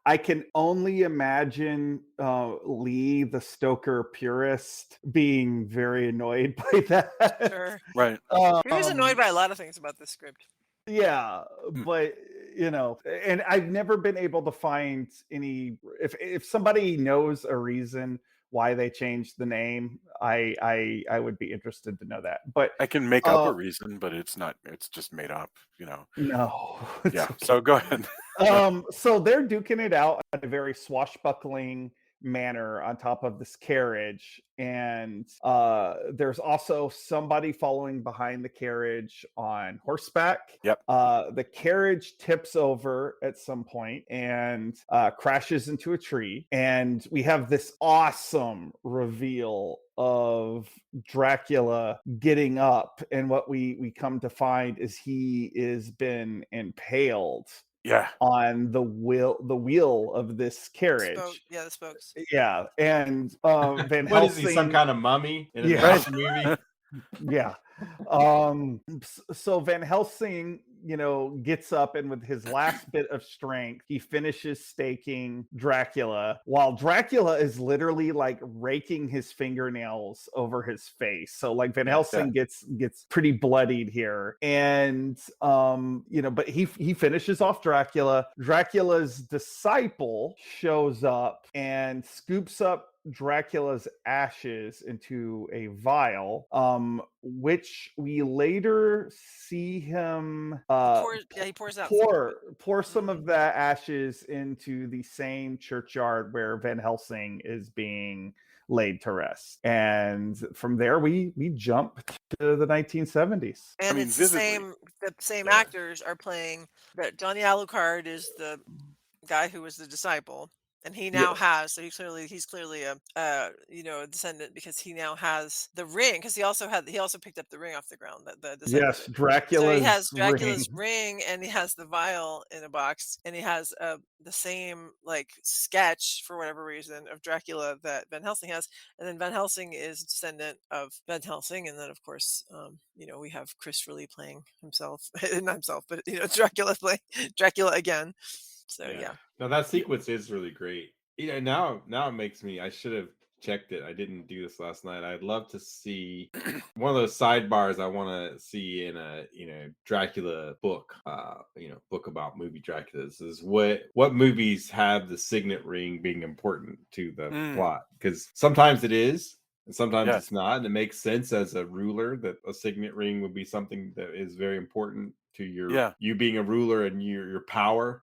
I can only imagine Lee, the Stoker purist, being very annoyed by that. Sure. Right. He was annoyed by a lot of things about this script. Yeah, but and I've never been able to find any. If somebody knows a reason why they changed the name, I would be interested to know that. But I can make up a reason, but it's not. It's just made up. No. Yeah. Okay. So go ahead. So they're duking it out in a very swashbuckling manner on top of this carriage, and there's also somebody following behind the carriage on horseback. Yep. The carriage tips over at some point and crashes into a tree, and we have this awesome reveal of Dracula getting up, and what we come to find is he is been impaled on the wheel of this carriage. The spokes. Yeah, and Van Helsing. What is he, some kind of mummy in a Yeah. movie? Yeah. So Van Helsing, gets up, and with his last bit of strength, he finishes staking Dracula, while Dracula is literally like raking his fingernails over his face. So like Van Helsing gets pretty bloodied here, and but he finishes off Dracula. Dracula's disciple shows up and scoops up Dracula's ashes into a vial, which we later see him he pours out pour some of the ashes into the same churchyard where Van Helsing is being laid to rest. And from there, we jump to the 1970s. And mean, it's vividly. the same Yeah. actors are playing. That Johnny Alucard is the guy who was the disciple, and he now Yes. has, so he's clearly a a descendant, because he now has the ring, because he also picked up the ring off the ground, that the disciple Yes, did. So he Dracula's has ring. Dracula's ring, and he has the vial in a box, and he has the same like sketch for whatever reason of Dracula that Van Helsing has, and then Van Helsing is a descendant of Van Helsing, and then of course we have Chris Lee playing himself, not himself, but Dracula playing Dracula again. So Yeah. yeah. No, that sequence is really great. Now it makes me. I should have checked it. I didn't do this last night. I'd love to see one of those sidebars I want to see in a Dracula book. Book about movie Draculas is what movies have the signet ring being important to the plot, because sometimes it is. And sometimes Yes. it's not, and it makes sense as a ruler that a signet ring would be something that is very important to you being a ruler and your power.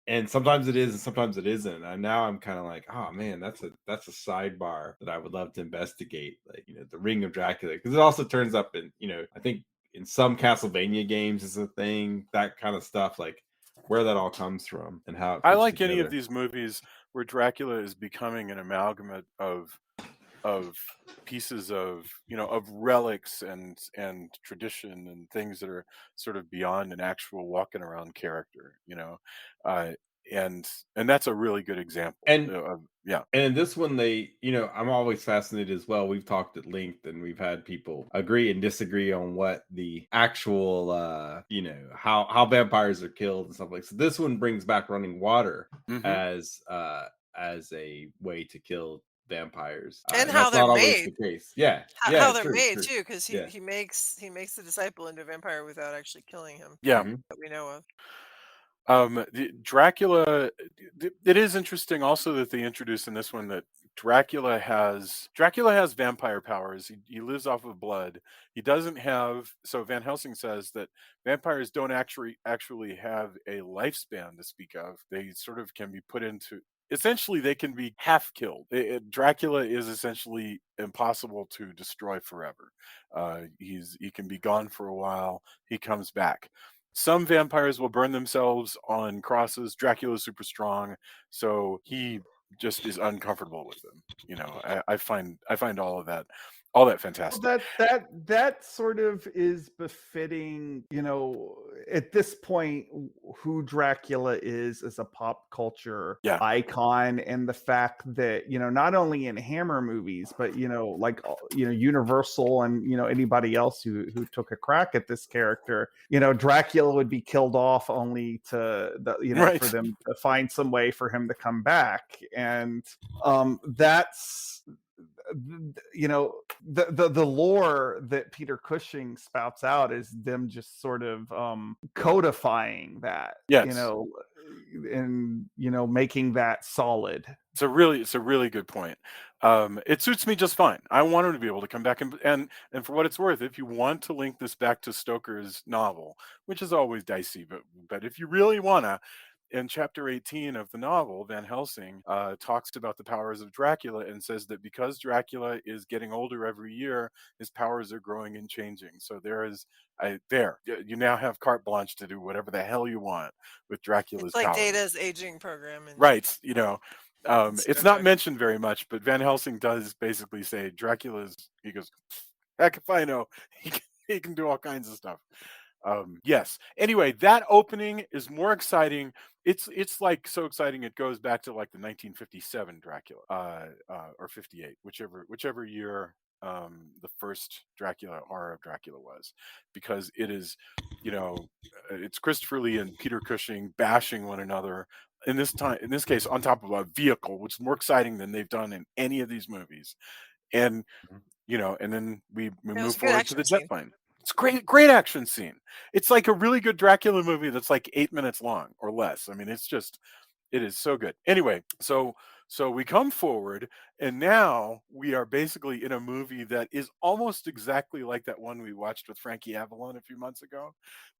And sometimes it is, and sometimes it isn't. And now I'm kind of like, oh man, that's a sidebar that I would love to investigate, like the Ring of Dracula, because it also turns up in I think in some Castlevania games is a thing, that kind of stuff, like where that all comes from and how it I fits like any of together. these movies where Dracula is becoming an amalgamate of pieces of relics and tradition and things that are sort of beyond an actual walking around character, uh, and that's a really good example And of yeah. And in this one, I'm always fascinated as well. We've talked at length and we've had people agree and disagree on what the actual, how vampires are killed and stuff like. So this one brings back running water Hmm. as a way to kill vampires, And and how that's they're not always made. the case. Yeah, How yeah, they're true, made true. too, because Yeah. he makes the disciple into a vampire without actually killing him, Yeah. Mhm. that we know of. Dracula. It is interesting also that they introduced in this one that Dracula has vampire powers. He lives off of blood. He doesn't have. So Van Helsing says that vampires don't actually have a lifespan to speak of. They sort of can be put into. Essentially, they can be half killed. Dracula is essentially impossible to destroy forever. He can be gone for a while. He comes back. Some vampires will burn themselves on crosses. Dracula's super strong, so he just is uncomfortable with them. I find all that Well, fantastic. that sort of is befitting, at this point, who Dracula is as a pop culture Yeah. icon, and the fact that not only in Hammer movies, but like Universal and anybody else who took a crack at this character, Dracula would be killed off only to Right. for them to find some way for him to come back, and that's the lore that Peter Cushing spouts out is them just sort of codifying that, Yes. and making that solid. It's a really good point. It suits me just fine. I want him to be able to come back and for what it's worth, if you want to link this back to Stoker's novel, which is always dicey, but if you really wanna, in chapter 18 of the novel, Van Helsing talks about the powers of Dracula and says that because Dracula is getting older every year, his powers are growing and changing. So you now have carte blanche to do whatever the hell you want with It's Dracula's like powers. Data's aging program Right. in It's Star not Trek. mentioned very much, but Van Helsing does basically say he goes, heck if I know. He can do all kinds of stuff. Yes. Anyway, that opening is more exciting. It's like so exciting it goes back to like the 1957 Dracula, or 58, whichever year the first Dracula horror of Dracula was, because it is, you know, it's Christopher Lee and Peter Cushing bashing one another. In this case, on top of a vehicle, which is more exciting than they've done in any of these movies. And and then we It was move a good forward to action the jet scene. plane. It's great action scene. It's like a really good Dracula movie that's like 8 minutes long or less. I mean, it is so good. Anyway, so we come forward, and now we are basically in a movie that is almost exactly like that one we watched with Frankie Avalon a few months ago,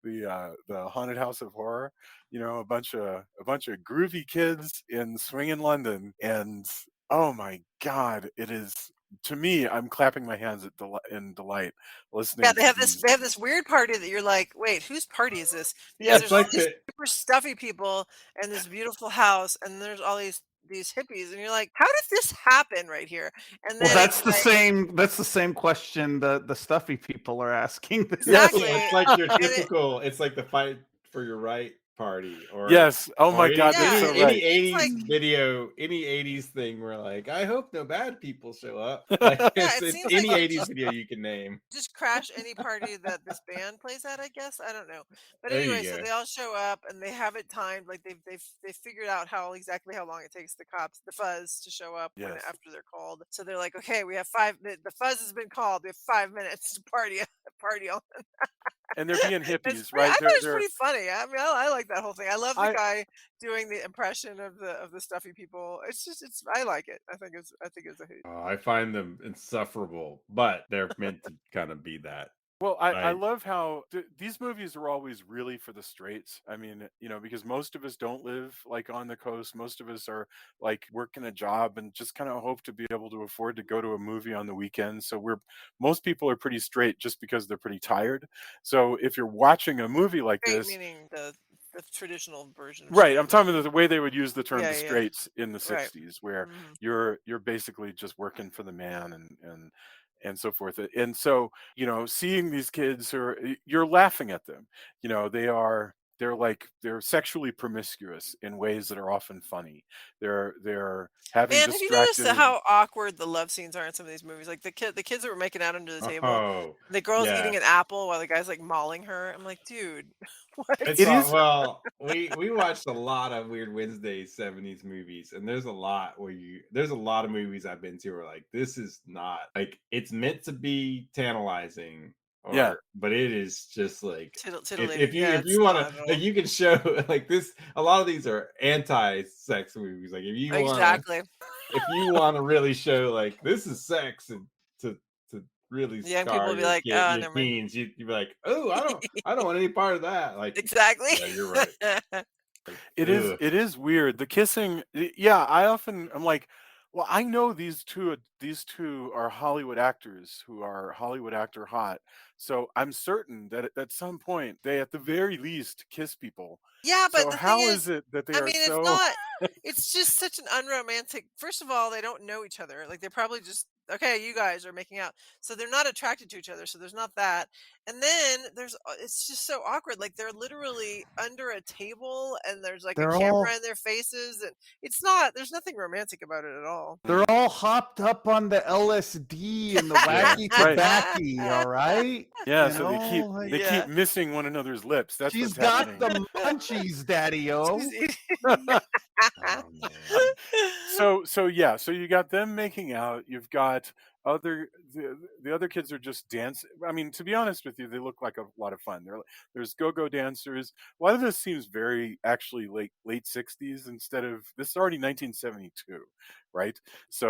the Haunted House of Horror. A bunch of groovy kids in swinging London, and Oh my god, it is to me, I'm clapping my hands in delight Yeah, listening they to have this these. they have this weird party that you're like, "Wait, whose party is this?" Because Yeah, It's there's all like these the super stuffy people and this beautiful house, and there's all these hippies, and you're like, "How did this happen right here?" And Well, then it's like that's the same question the stuffy people are asking. yes, yeah, exactly, it's like your and it typical. It's like the fight for your right party, yes. Oh or my god, that's yeah, so any right. it's like 80s video, any 80s thing where like I hope no bad people show up. Like yeah, it's it it's seems like any you 80s just video you can name. just crash any party that this band plays at, I guess. I don't know. But There you anyway, so go. they all show up and they have it timed. Like they've figured out exactly how long it takes the cops, the fuzz, to show up when Yes. after they're called. So they're like, okay, we have five. The fuzz has been called. We have 5 minutes to party party on. And they're being It's hippies, pretty. I right? thought it was They're pretty funny. I mean, I like that whole thing. I love the I guy doing the impression of the stuffy people. It's just it's. I like it. I think it's a hoot. I find them insufferable, but they're meant to kind of be that. well, I Like, love how these movies are always really for the straights. I mean, because most of us don't live like on the coast. Most of us are like working a job and just kind of hope to be able to afford to go to a movie on the weekend. So most people are pretty straight just because they're pretty tired. So if you're watching a movie like Straight this, meaning the traditional version of right, straight. I'm talking about the way they would use the term Yeah, the yeah, yeah. straights in the Right. 60s, where Mhm. you're basically just working for the man and so forth. And so, seeing these kids who are you're laughing at them. They're sexually promiscuous in ways that are often funny. They're having Man, have you noticed distracted. how awkward the love scenes are in some of these movies? Like the kids that were making out under the table, oh, the girl's yeah. eating an apple while the guy's like mauling her. I'm like, dude, what? It's It all is well, we watched a lot of Weird Wednesdays 70s movies, and there's a lot of movies I've been to where like this is not like it's meant to be tantalizing Yeah. but it is just like Titillating. Yeah, if it's you want not to at like all. you can show like this a lot of these are anti-sex movies. Like Exactly. if you want to really show like this is sex and to really The young people scar will be like, oh, your never mind. teens, you'd be like, oh, I don't want any part of that. Like, Exactly. yeah, you're right. Like, It is ugh. it is weird. The kissing, yeah, I'm like, well, I know these two are Hollywood actors who are Hollywood actor hot. So I'm certain that at some point they at the very least kiss people. Yeah, but So the thing how is, is it that they I are mean, it's so not it's just such an unromantic. First of all, they don't know each other. Like they're probably just okay, you guys are making out. So they're not attracted to each other, so there's not that. And then it's just so awkward. Like they're literally under a table and there's like a They're camera all in their faces and it's not there's nothing romantic about it at all. they're all hopped up on the LSD and the Yeah. wacky right? tobacco, all right? Yeah, You so know, like they keep Yeah. missing one another's lips. That's she's what's got happening. the munchies, She's daddy-o. eating- Oh man. So yeah, so you got them making out. You've got the other kids are just dancing. I mean, to be honest with you, they look like a lot of fun. There's go-go dancers. A lot of this seems very actually late 60s instead of this is already 1972, right?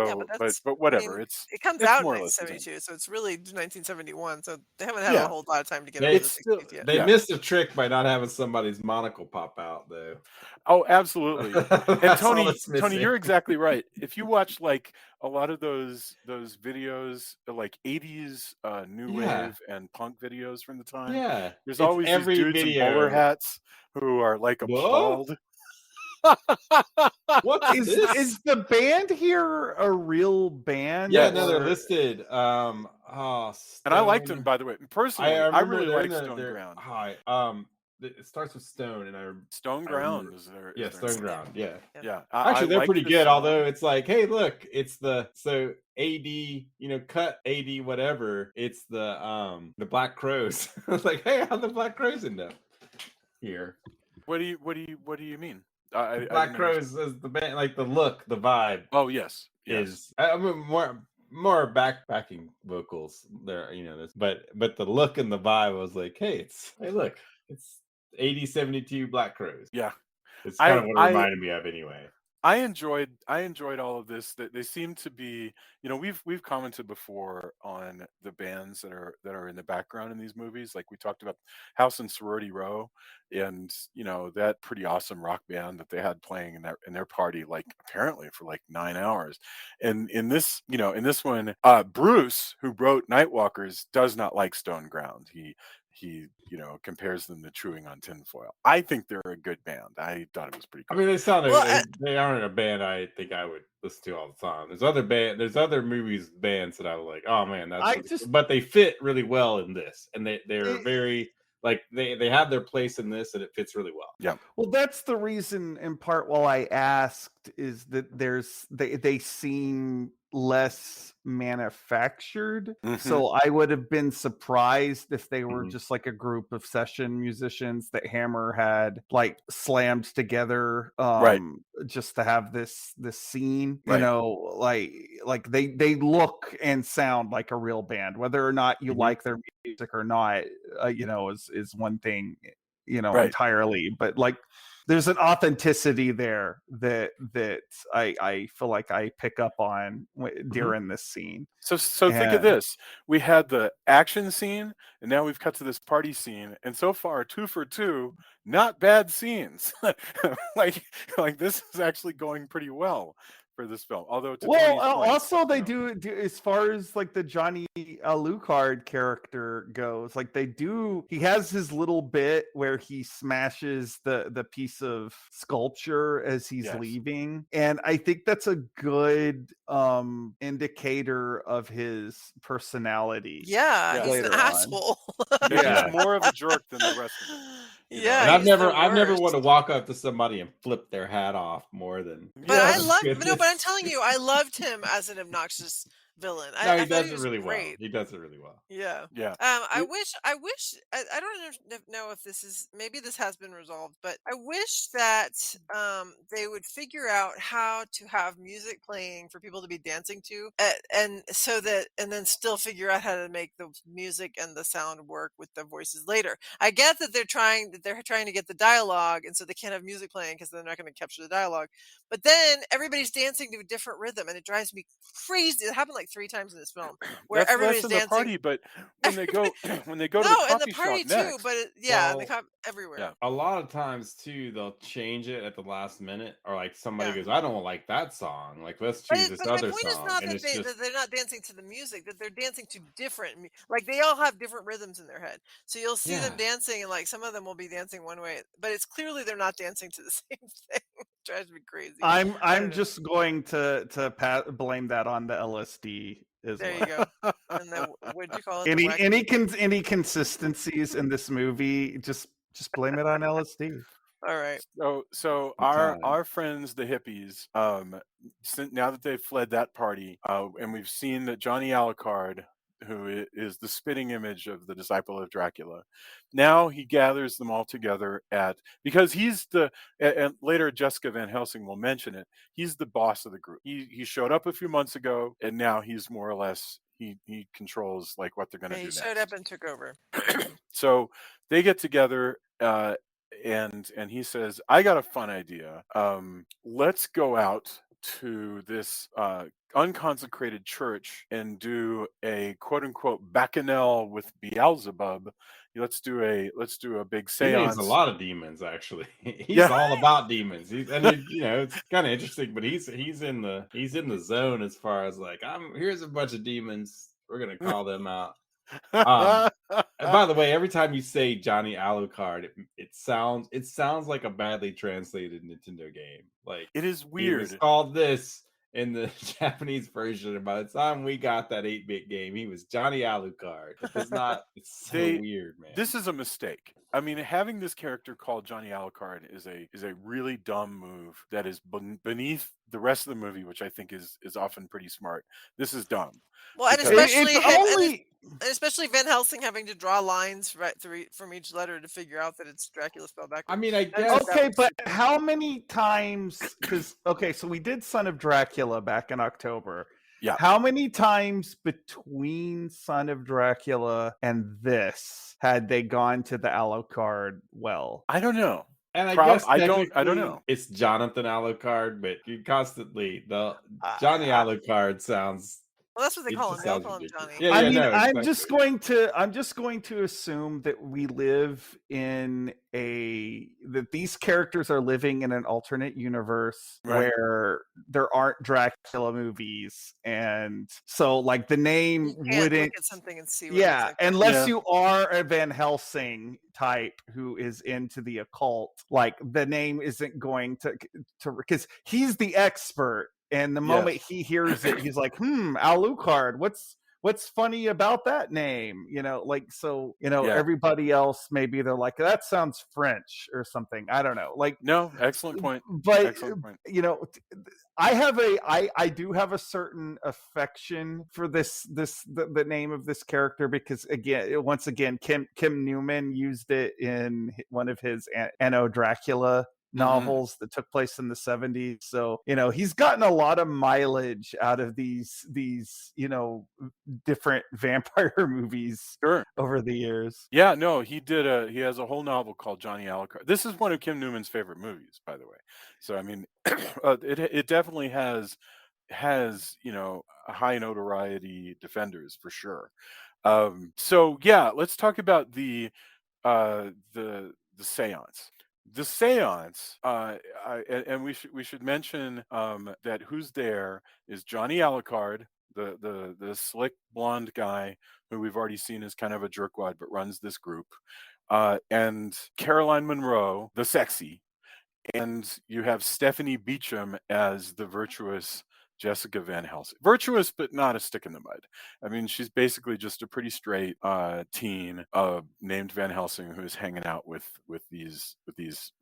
Yeah, but So that's but I whatever. mean, It's it comes it's out in more or less the same. 1972, so it's really 1971. So they haven't had a Yeah, whole lot of time to get over They the it's still 60s yet. they yeah. missed a trick by not having somebody's monocle pop out though. Oh, absolutely. And That's all Tony, that's Tony, missing. you're exactly right. If you watch like a lot of those videos, like 80s new Yeah. wave and punk videos from the time, Yeah. there's It's always these every dudes in bowler video. hats who are like Whoa. appalled. What's this? Is the band here a real band? Yeah, no, Yes. they're Or listed. And I liked them, Stone. by the way. I Personally, I remember really they're in like the Stone they're Ground. hi. It starts with Stone, and Stone I remember. Ground Yeah, is their Stone name. Ground. Yeah, Yeah. Yeah, I actually, they're like pretty this good. Although song. it's like, hey, look, it's the so AD, cut AD whatever. It's the Black Crows. I was like, hey, how the Black Crows end up here? What do you mean? The I Black didn't understand. Crows is the band, like the look, the vibe Oh yes, yes. is. I mean, more backing vocals there, this, but the look and the vibe was like, hey, look, it's 8072 Black Crows. Yeah. It's kind I of what it I reminded me of anyway. I enjoyed all of this. That they seem to be, we've commented before on the bands that are in the background in these movies. Like we talked about House and Sorority Row, and that pretty awesome rock band that they had playing in their party, like apparently for like 9 hours. And in this one, Bruce, who wrote Nightwalkers, does not like Stone Ground. He compares them to chewing on tinfoil. I think they're a good band. I thought it was pretty I cool. mean, they sound Well, like they aren't a band I think I would listen to all the time. There's other movies, bands that I was like, oh man, that's I really just cool. But they fit really well in this, and they're it, very like they have their place in this, and it fits really well. Yeah. well, that's the reason in part why I asked is that they seem less manufactured. Hmm. So I would have been surprised if they were Mhm. just like a group of session musicians that Hammer had like slammed together Right. just to have this scene, Right. like they look and sound like a real band. Whether or not you Mhm. like their music or not, is one thing, Right. entirely, but like there's an authenticity there that I feel like I pick up on Mhm. during this scene. So think of And this. We had the action scene, and now we've cut to this party scene, and so far 2 for 2, not bad scenes. like like this is actually going pretty well for this film. Although to well, Tony's point, also they do as far as like the Johnny Alucard character goes. Like he has his little bit where he smashes the piece of sculpture as he's yes. leaving, and I think that's a good indicator of his personality. Yeah, Yes. he's an Later on. asshole. And Yeah. he's more of a jerk than the rest of them. Yeah, And And I've he's never the I've never want to worst. walk up to somebody and flip their hat off more than But I yes. love with no, but I'm this. telling you, I loved him as an obnoxious villain. No, I he thought does he it was really well. great. He does it really well. Yeah. Yeah. I It- wish I don't know if maybe this has been resolved, but I wish that they would figure out how to have music playing for people to be dancing to, and then still figure out how to make the music and the sound work with the voices later. I get that they're trying to get the dialogue, and so they can't have music playing because they're not going to capture the dialogue. But then everybody's dancing to a different rhythm, and it drives me crazy. It happened like 3 times in this film where that's everybody's in the dancing. party, but when they go when they go to the No, and the coffee shop party too, next. but yeah, and the Well, cop everywhere. Yeah. a lot of times too, they'll change it at the last minute, or like somebody Yeah. goes, "I don't like that song. Like, let's But, choose this but my other point is song," not and that it's just they're not dancing to the music; that they're dancing to like they all have different rhythms in their head. So you'll see them yeah. dancing, and like some of them will be dancing one way, but it's clearly they're not dancing to the same thing. It drives me crazy. I don't I'm know. just going to blame that on the LSD as There well. you go. And then what'd you call it? The Any wacky. any consistencies in this movie, just blame it on LSD. All right. So I'm telling you. our friends the hippies, now that they've fled that party, and we've seen that Johnny Alucard, who is the spitting image of the disciple of Dracula, now he gathers them all together because he's and later Jessica Van Helsing will mention it. He's the boss of the group. He showed up a few months ago, and now he's more or less he controls like what they're going Yeah, to he do showed next. up and took over. So they get together, and he says, "I got a fun idea. Let's go out to this unconsecrated church and do a quote unquote bacchanal with Beelzebub. Let's do a big He names a seance." lot of demons, actually. He's Yeah. all about demons. It's kind of interesting, but he's in the zone as far as like, here's a bunch of demons. We're gonna call them out. And by the way, every time you say Johnny Alucard, it sounds like a badly translated Nintendo game. Like It is he was weird. called this in the Japanese version, and by the time we got that 8-bit game, he was Johnny Alucard. It's so weird, man. This is a mistake. I mean, having this character called Johnny Alucard is a really dumb move that is beneath the rest of the movie, which I think is often pretty smart. This is dumb. Well, and Because- especially Van Helsing having to draw lines right through from each letter to figure out that it's Dracula spelled backwards. I mean, I guess Okay, but how many times? Because so we did Son of Dracula back in October. Yeah. How many times between Son of Dracula and this had they gone to the Alucard well? I don't know. And I guess I don't technically know. it's Jonathan Alucard, but you constantly the Johnny I, Alucard sounds. Well, that's what they It call just him. They all sounds call him ridiculous. Johnny. Yeah, I yeah, mean, no, exactly. I'm just going to assume that we live in that these characters are living in an alternate universe Right. where there aren't Dracula movies, and so like the name You can't look wouldn't. at something and see what it looks Yeah, like. unless Yeah. you are a Van Helsing type who is into the occult, like the name isn't going to because he's the expert, and the moment Yes. he hears it, he's like, Alucard, what's funny about that name? Like, so Yeah. everybody else, maybe they're like, that sounds French or something. I don't know. Like, No, excellent point. but Excellent point. I do have a certain affection for the name of this character because once again Kim Newman used it in one of his Anno Dracula Mhm. novels that took place in the 70s. So he's gotten a lot of mileage out of these different vampire movies Sure. over the years. Yeah, no, he has a whole novel called Johnny Alucard. This is one of Kim Newman's favorite movies, by the way. So I mean, it definitely has, a high notoriety defenders for sure. So yeah, let's talk about the séance. The séance, and we should mention that who's there is Johnny Alucard, the slick blonde guy who we've already seen as kind of a jerkwad but runs this group, and Caroline Monroe, the sexy, and you have Stephanie Beacham as the virtuous Jessica Van Helsing. Virtuous, but not a stick in the mud. I mean, she's basically just a pretty straight teen named Van Helsing who's hanging out with these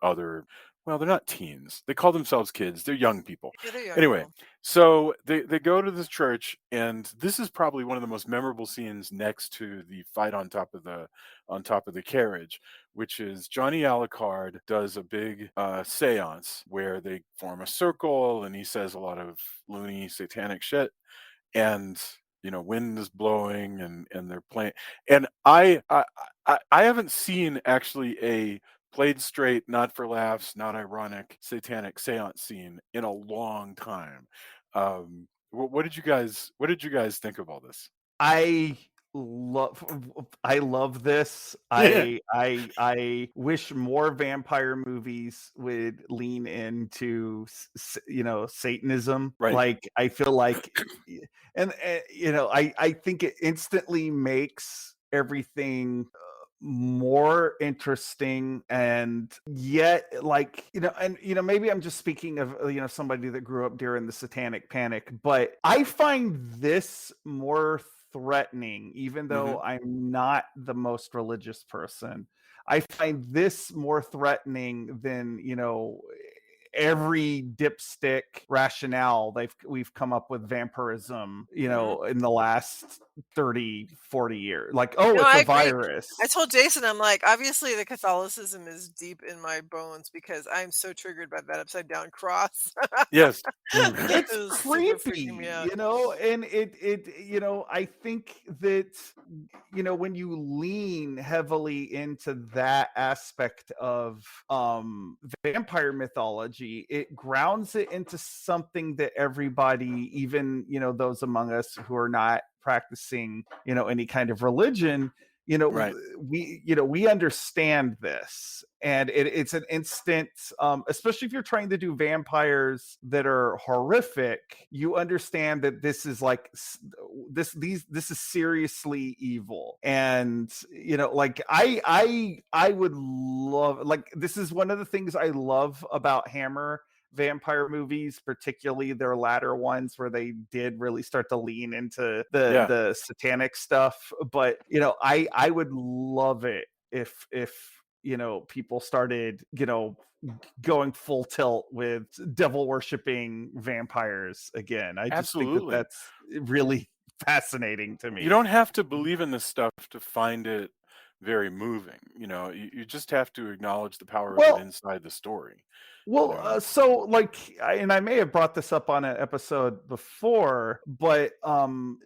other. Well, they're not teens. They call themselves kids. They're young people. Yeah, they're young Anyway, people. so they go to this church, and this is probably one of the most memorable scenes next to the fight on top of the carriage, which is Johnny Alucard does a big seance where they form a circle and he says a lot of loony satanic shit, and wind is blowing, and they're playing, and I haven't seen actually a played straight, not for laughs, not ironic satanic seance scene in a long time. What did you guys think of all this? I love I love this. Yeah. I wish more vampire movies would lean into Satanism. Right. Like I feel like I think it instantly makes everything more interesting, and yet like maybe I'm just speaking of somebody that grew up during the satanic panic, but I find this more threatening, even Hmm. though I'm not the most religious person. I find this more threatening than every dipstick rationale we've come up with vampirism Hmm. in the last 30-40 years, like, oh, No, it's I a agree. virus. I told Jason, I'm like, obviously the Catholicism is deep in my bones because I'm so triggered by that upside down cross. Yes. It It's was super freaking me creepy, out. and I think that when you lean heavily into that aspect of vampire mythology, it grounds it into something that everybody, even those among us who are not practicing any kind of religion, Right. we understand this, and it's an instant, especially if you're trying to do vampires that are horrific. You understand that this is like this is seriously evil, and like I would love, like, this is one of the things I love about Hammer vampire movies, particularly their latter ones where they did really start to lean into the Yeah. satanic stuff. But I would love it if people started going full tilt with devil worshipping vampires again. I just think that Absolutely. that's really fascinating to You me. don't have to believe in this stuff to find it very moving. You just have to acknowledge the power of it Well, inside the story. You Well, know. so like, and I may have brought this up on an episode before, but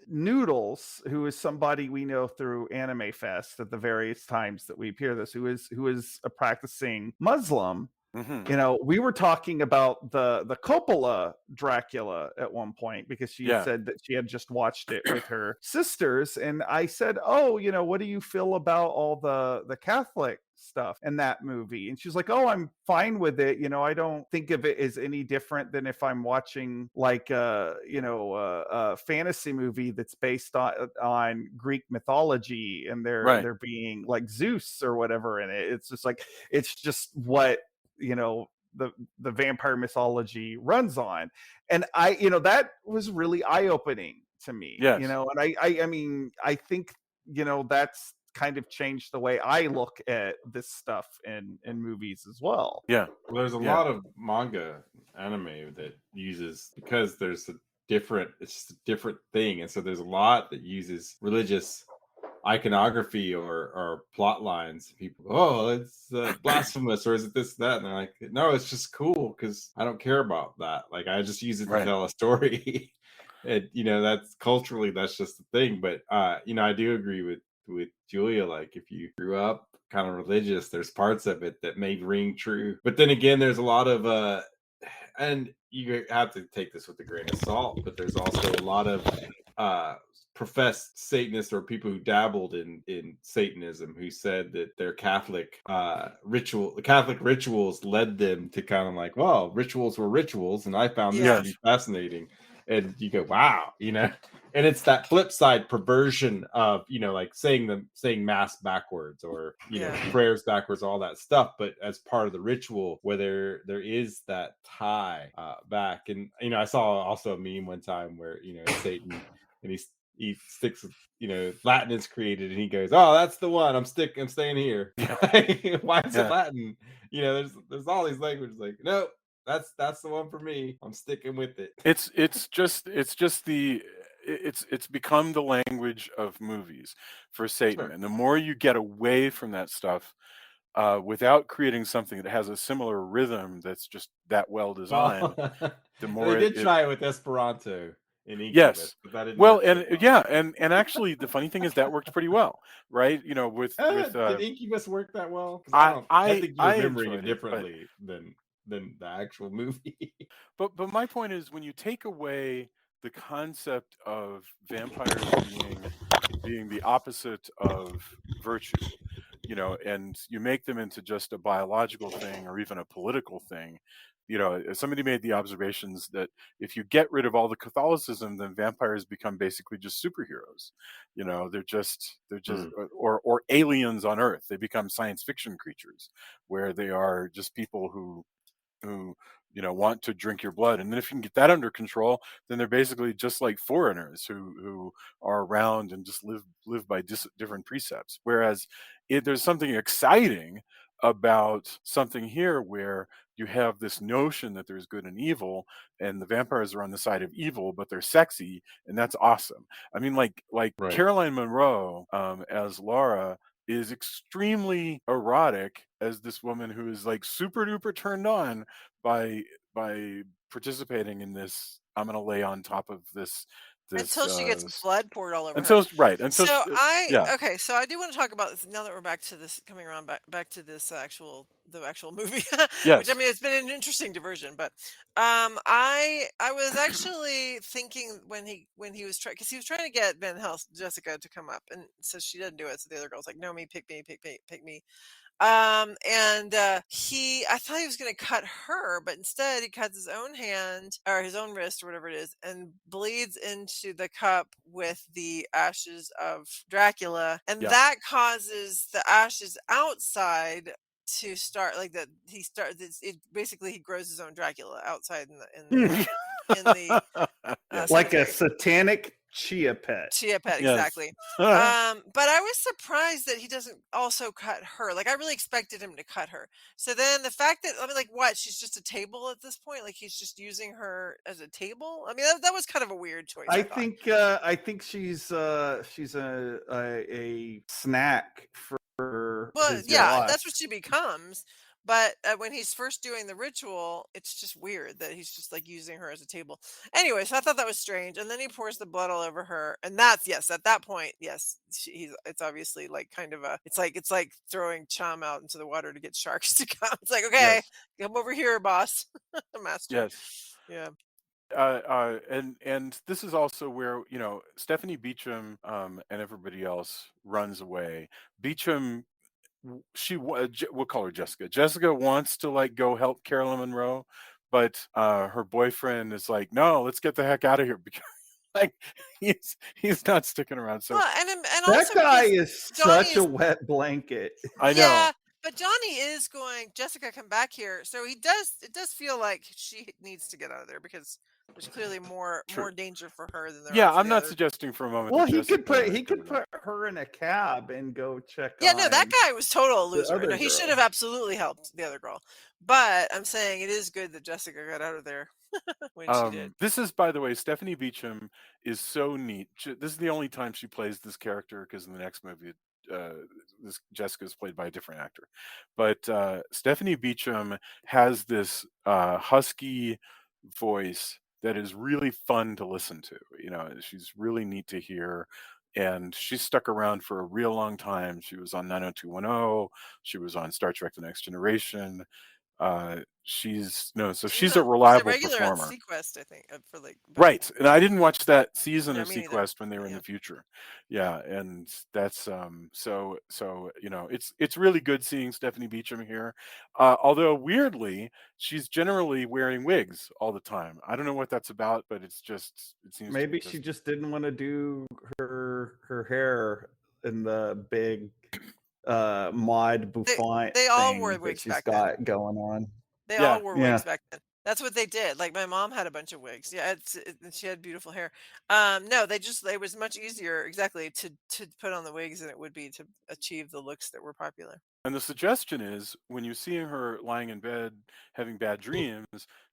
Noodles, who is somebody we know through Anime Fest at the various times that we appear this, who is a practicing Muslim. Hmm. You know, we were talking about the Coppola Dracula at one point because she Yeah. said that she had just watched it with her sisters, and I said, "Oh, you know, what do you feel about all the Catholic stuff in that movie?" And she's like, "Oh, I'm fine with it. You know, I don't think of it as any different than if I'm watching like a fantasy movie that's based on Greek mythology, and Right. they're being like Zeus or whatever in it. It's just like it's just what." You know, the vampire mythology runs on. And I, you know, that was really eye-opening to me, you Yes. know. And I mean, I think, you know, that's kind of changed the way I look at this stuff in movies as well. Yeah. Well, there's a Yeah. lot of manga anime that uses, because there's a different, it's just a different thing, and so there's a lot that uses religious iconography or plot lines. People go, oh, it's blasphemous, or is it this, that? And they're like, no, it's just cool because I don't care about that. Like, I just use it to Right. tell a story. And that's culturally, that's just the thing. But I do agree with Julia. Like, if you grew up kind of religious, there's parts of it that may ring true. But then again, there's a lot of and you have to take this with a grain of salt, but there's also a lot of professed Satanists or people who dabbled in Satanism who said that their Catholic Catholic rituals led them to kind of like, well, rituals were rituals, and I found this to Yeah. be Yes. fascinating. And you go, wow, and it's that flip side perversion of like saying mass backwards, or Yeah. prayers backwards, all that stuff, but as part of the ritual where there is that tie back. And I saw also a meme one time where Satan, and he sticks with, Latin is created, and he goes, oh, that's the one, I'm staying here. Yeah. Why is it Yeah. Latin? There's all these languages, like, no, that's the one for me, I'm sticking with it. It's just it's become the language of movies for Satan. Sure. And the more you get away from that stuff, without creating something that has a similar rhythm that's just that well designed, Well, the they more did it try it with Esperanto in Incubus, yes. but that didn't Well, work so and well. yeah, and actually the funny thing is that worked pretty well, right? With Did Incubus work that well? Because I I I think you're I remembering it enjoyed it, but differently than the actual movie. but my point is, when you take away the concept of vampires being the opposite of virtue, and you make them into just a biological thing or even a political thing. Somebody made the observations that if you get rid of all the Catholicism, then vampires become basically just superheroes. They're just Mm. or aliens on Earth. They become science fiction creatures where they are just people who want to drink your blood. And then if you can get that under control, then they're basically just like foreigners who are around and just live by different precepts. Whereas there's something exciting about something here where you have this notion that there's good and evil, and the vampires are on the side of evil, but they're sexy, and that's awesome. I mean, like Right. Caroline Monroe, as Laura, is extremely erotic as this woman who is like super duper turned on by participating in this. I'm gonna lay on top of this Until she gets blood poured all over her. until right until So yeah. so I do want to talk about this now that we're back to this, coming around back to this the actual movie, which, I Yes. mean, it's been an interesting diversion. But I was actually thinking when he was trying, because he was trying to get Van Helsing, Jessica, to come up, and so she didn't do it. So the other girl's like, no, pick me, pick me. And I thought he was going to cut her, but instead he cuts his own hand or his own wrist or whatever it is, and bleeds into the cup with the ashes of Dracula, and Yeah. that causes the ashes outside to start, like, that he starts it basically, he grows his own Dracula outside in the Yes. Like a cemetery. satanic chia pet. Chia pet, Yes. exactly. But I was surprised that he doesn't also cut her. Like, I really expected him to cut her. So then the fact that, I mean, like, what? She's just a table at this point. Like, he's just using her as a table. I mean, that was kind of a weird choice, I thought. I think she's a snack for Well, his yeah, yacht. that's what she becomes. But when he's first doing the ritual, it's just weird that he's just like using her as a table. Anyway, so I thought that was strange. And then he pours the blood all over her, and that's yes. At that point, yes, he's. It's obviously like kind of a. It's like throwing chum out into the water to get sharks to come. It's like okay, Yes. come over here, boss, master. Yes. Yeah. And this is also where Stephanie Beacham and everybody else runs away. Beacham, we'll call her Jessica. Jessica wants to like go help Carolyn Monroe, but her boyfriend is like, no, let's get the heck out of here because like he's not sticking around. So Well, and That also guy because is Johnny such a is wet blanket. I know. yeah, but Johnny is going, Jessica, come back here. So he does. It does feel like she needs to get out of there because there's clearly more True. danger for her than there are Yeah, for I'm the not other. suggesting for a moment Well, that he could put Jessica he go could down. put her in a cab and go check Yeah, no, that on guy was total the loser. other No, he should girl. have absolutely helped the other girl. But I'm saying it is good that Jessica got out of there when she did. This is, by the way, Stephanie Beacham is so neat. This is the only time she plays this character because in the next movie, this Jessica is played by a different actor. But Stephanie Beacham has this husky voice that is really fun to listen to. She's really neat to hear. And she's stuck around for a real long time. She was on 90210. She was on Star Trek: The Next Generation. So she's a She's a reliable regular on performer. Sequest, I think, for like about Right, and I didn't watch that season yeah, of me neither. Sequest when they were in Yeah. the future. Yeah, and that's it's really good seeing Stephanie Beacham here. Although weirdly, she's generally wearing wigs all the time. I don't know what that's about, but it seems to be Maybe she just didn't want to do her hair in the big mod bouffant They all wore thing that wigs she's back then. got going on. They Yeah. all wore Yeah. wigs back then. That's what they did. Like my mom had a bunch of wigs. Yeah, she had beautiful hair. No, it was much easier exactly to put on the wigs than it would be to achieve the looks that were popular. And the suggestion is when you're seeing her lying in bed having bad dreams,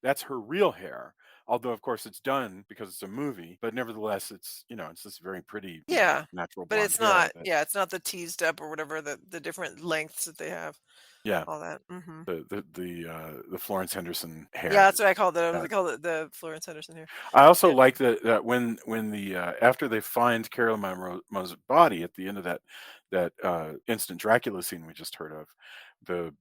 that's her real hair. Although of course it's done because it's a movie, but nevertheless it's this very pretty, Yeah, natural but blonde it's hair not. that Yeah, it's not the teased up or whatever the different lengths that they have. yeah, All that. Hmm. the Florence Henderson Yeah, hair. that's what I called it. Yeah. I called it the Florence Henderson hair. I also Yeah. like that when the after they find Carolyn Monroe's body at the end of that instant Dracula scene we just heard of, the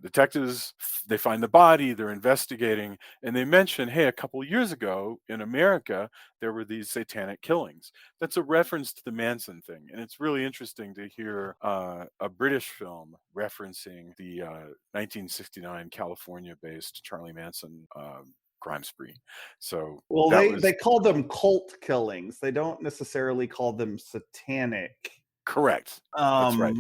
detectives, they find the body, they're investigating, and they mention, hey, a couple years ago in America there were these satanic killings. That's a reference to the Manson thing, and it's really interesting to hear a British film referencing the 1969 California-based Charlie Manson crime spree. So Well, that they was they call them cult killings. They don't necessarily call them satanic. correct. That's right.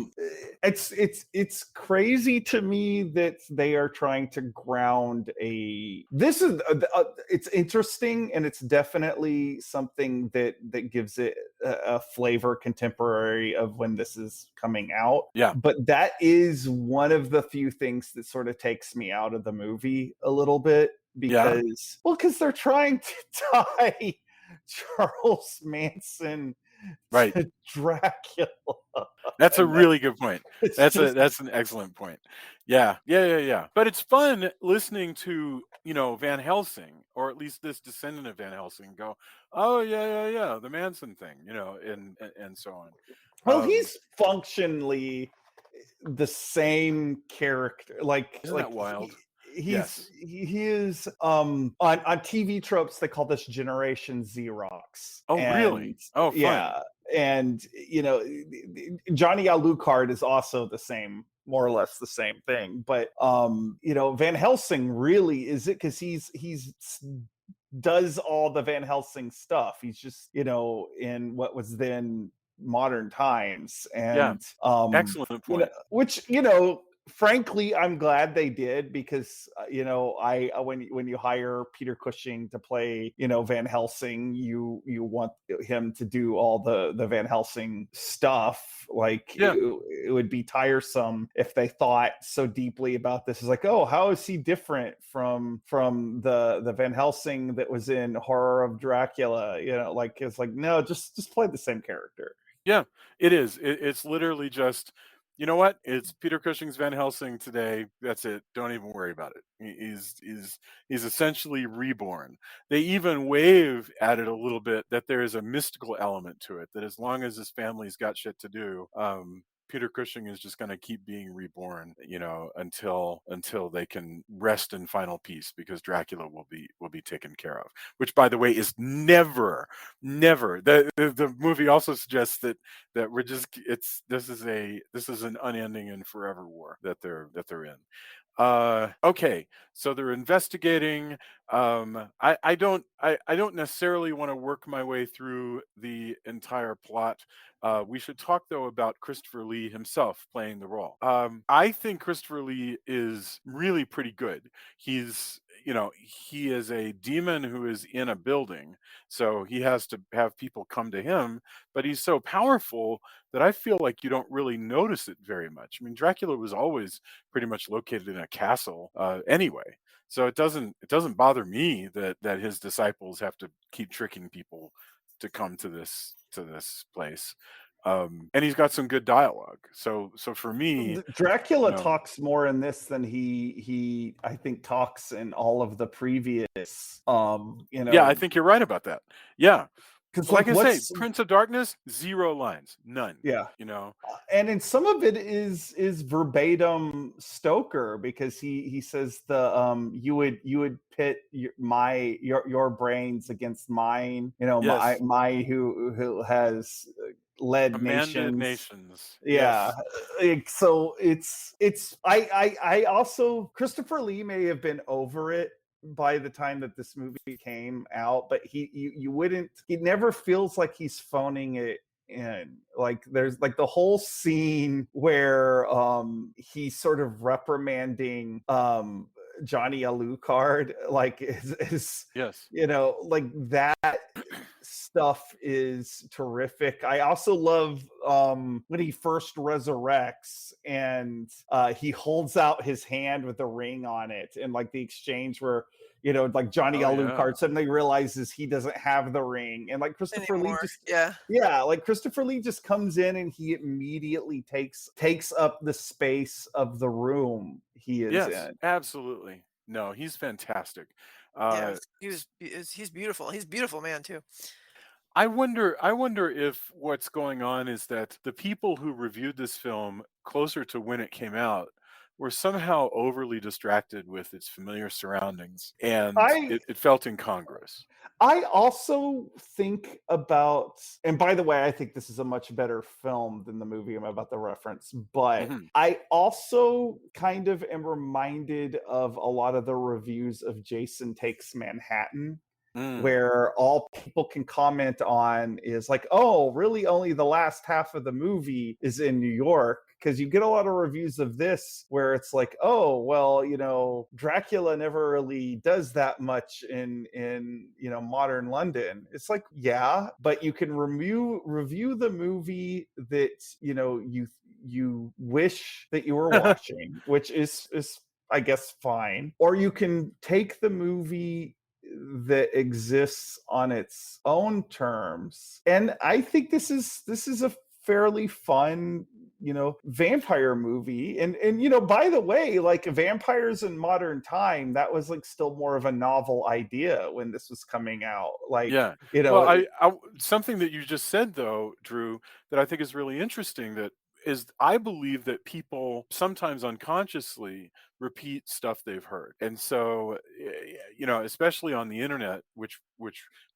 It's crazy to me that they are trying to ground it's interesting, and it's definitely something that gives it a flavor contemporary of when this is coming out. Yeah. But that is one of the few things that sort of takes me out of the movie a little bit because they're trying to tie Charles Manson Right. to Dracula. That's a And really good point. That's just that's an excellent point. Yeah. But it's fun listening to, Van Helsing, or at least this descendant of Van Helsing go, "Oh, yeah, the Manson thing," and so on. well, Um, he's functionally the same character. Isn't that wild? Yes. He is on TV tropes they call this Generation Xerox. Oh, really? And Oh, fun. yeah, and Johnny Alucard is also the same, more or less the same thing. But Van Helsing really is it because he's does all the Van Helsing stuff. He's just in what was then modern times. Yeah. And Excellent point. which frankly I'm glad they did, because I when you hire Peter Cushing to play Van Helsing, you want him to do all the Van Helsing stuff. Like Yeah. it would be tiresome if they thought so deeply about this. It's like, oh, how is he different from the Van Helsing that was in Horror of Dracula? It's like, no, just play the same character. Yeah, it is. It's literally just, you know what? It's Peter Cushing's Van Helsing today. That's it. Don't even worry about it. He's essentially reborn. They even wave at it a little bit that there is a mystical element to it. That as long as his family's got shit to do, Peter Cushing is just going to keep being reborn, until they can rest in final peace, because Dracula will be taken care of. Which, by the way, is never. The movie also suggests that we're just this is an unending and forever war that they're in. Okay, so they're investigating. I don't necessarily want to work my way through the entire plot. We should talk though about Christopher Lee himself playing the role. I think Christopher Lee is really pretty good. He is a demon who is in a building, so he has to have people come to him, but he's so powerful that I feel like you don't really notice it very much. I mean, Dracula was always pretty much located in a castle anyway, so it doesn't bother me that his disciples have to keep tricking people to come to this place. And he's got some good dialogue. So for me, Dracula you know, talks more in this than he I think talks in all of the previous. yeah, I think you're right about that. Yeah, because like like I say, what's Prince of Darkness, 0 lines, none. yeah. You know, And in some of it is verbatim Stoker, because he says the you would pit your brains against mine, my yes, who has led commanded nations. nations. Yeah, Yes, so it's I also, Christopher Lee may have been over it by the time that this movie came out, but you wouldn't, he never feels like he's phoning it in. Like there's like the whole scene where he's sort of reprimanding Johnny Alucard, like is yes, like that stuff is terrific. I also love when he first resurrects and he holds out his hand with the ring on it, and like the exchange where like Johnny oh yeah, Alucard suddenly realizes he doesn't have the ring, and like Christopher Lee anymore. just Yeah. yeah, like Christopher Lee just comes in and he immediately takes up the space of the room he is yes, in. absolutely. No, he's fantastic. Yeah. Uh, He's beautiful. He's a beautiful man too. I wonder if what's going on is that the people who reviewed this film closer to when it came out were somehow overly distracted with its familiar surroundings, and I it felt incongruous. I also think about, and by the way, I think this is a much better film than the movie I'm about to reference, but Hmm. I also kind of am reminded of a lot of the reviews of Jason Takes Manhattan, Mm, where all people can comment on is like, oh, really only the last half of the movie is in New York. Because you get a lot of reviews of this where it's like, oh, well, Dracula never really does that much in modern London. It's like, yeah, but you can review the movie that you wish that you were watching, which is I guess fine. Or you can take the movie that exists on its own terms. And I think this is a fairly fun, vampire movie. And by the way, like vampires in modern time, that was like still more of a novel idea when this was coming out. Like, yeah. Well, something that you just said though, Drew, that I think is really interesting, that is I believe that people sometimes unconsciously repeat stuff they've heard. And so, especially on the internet, which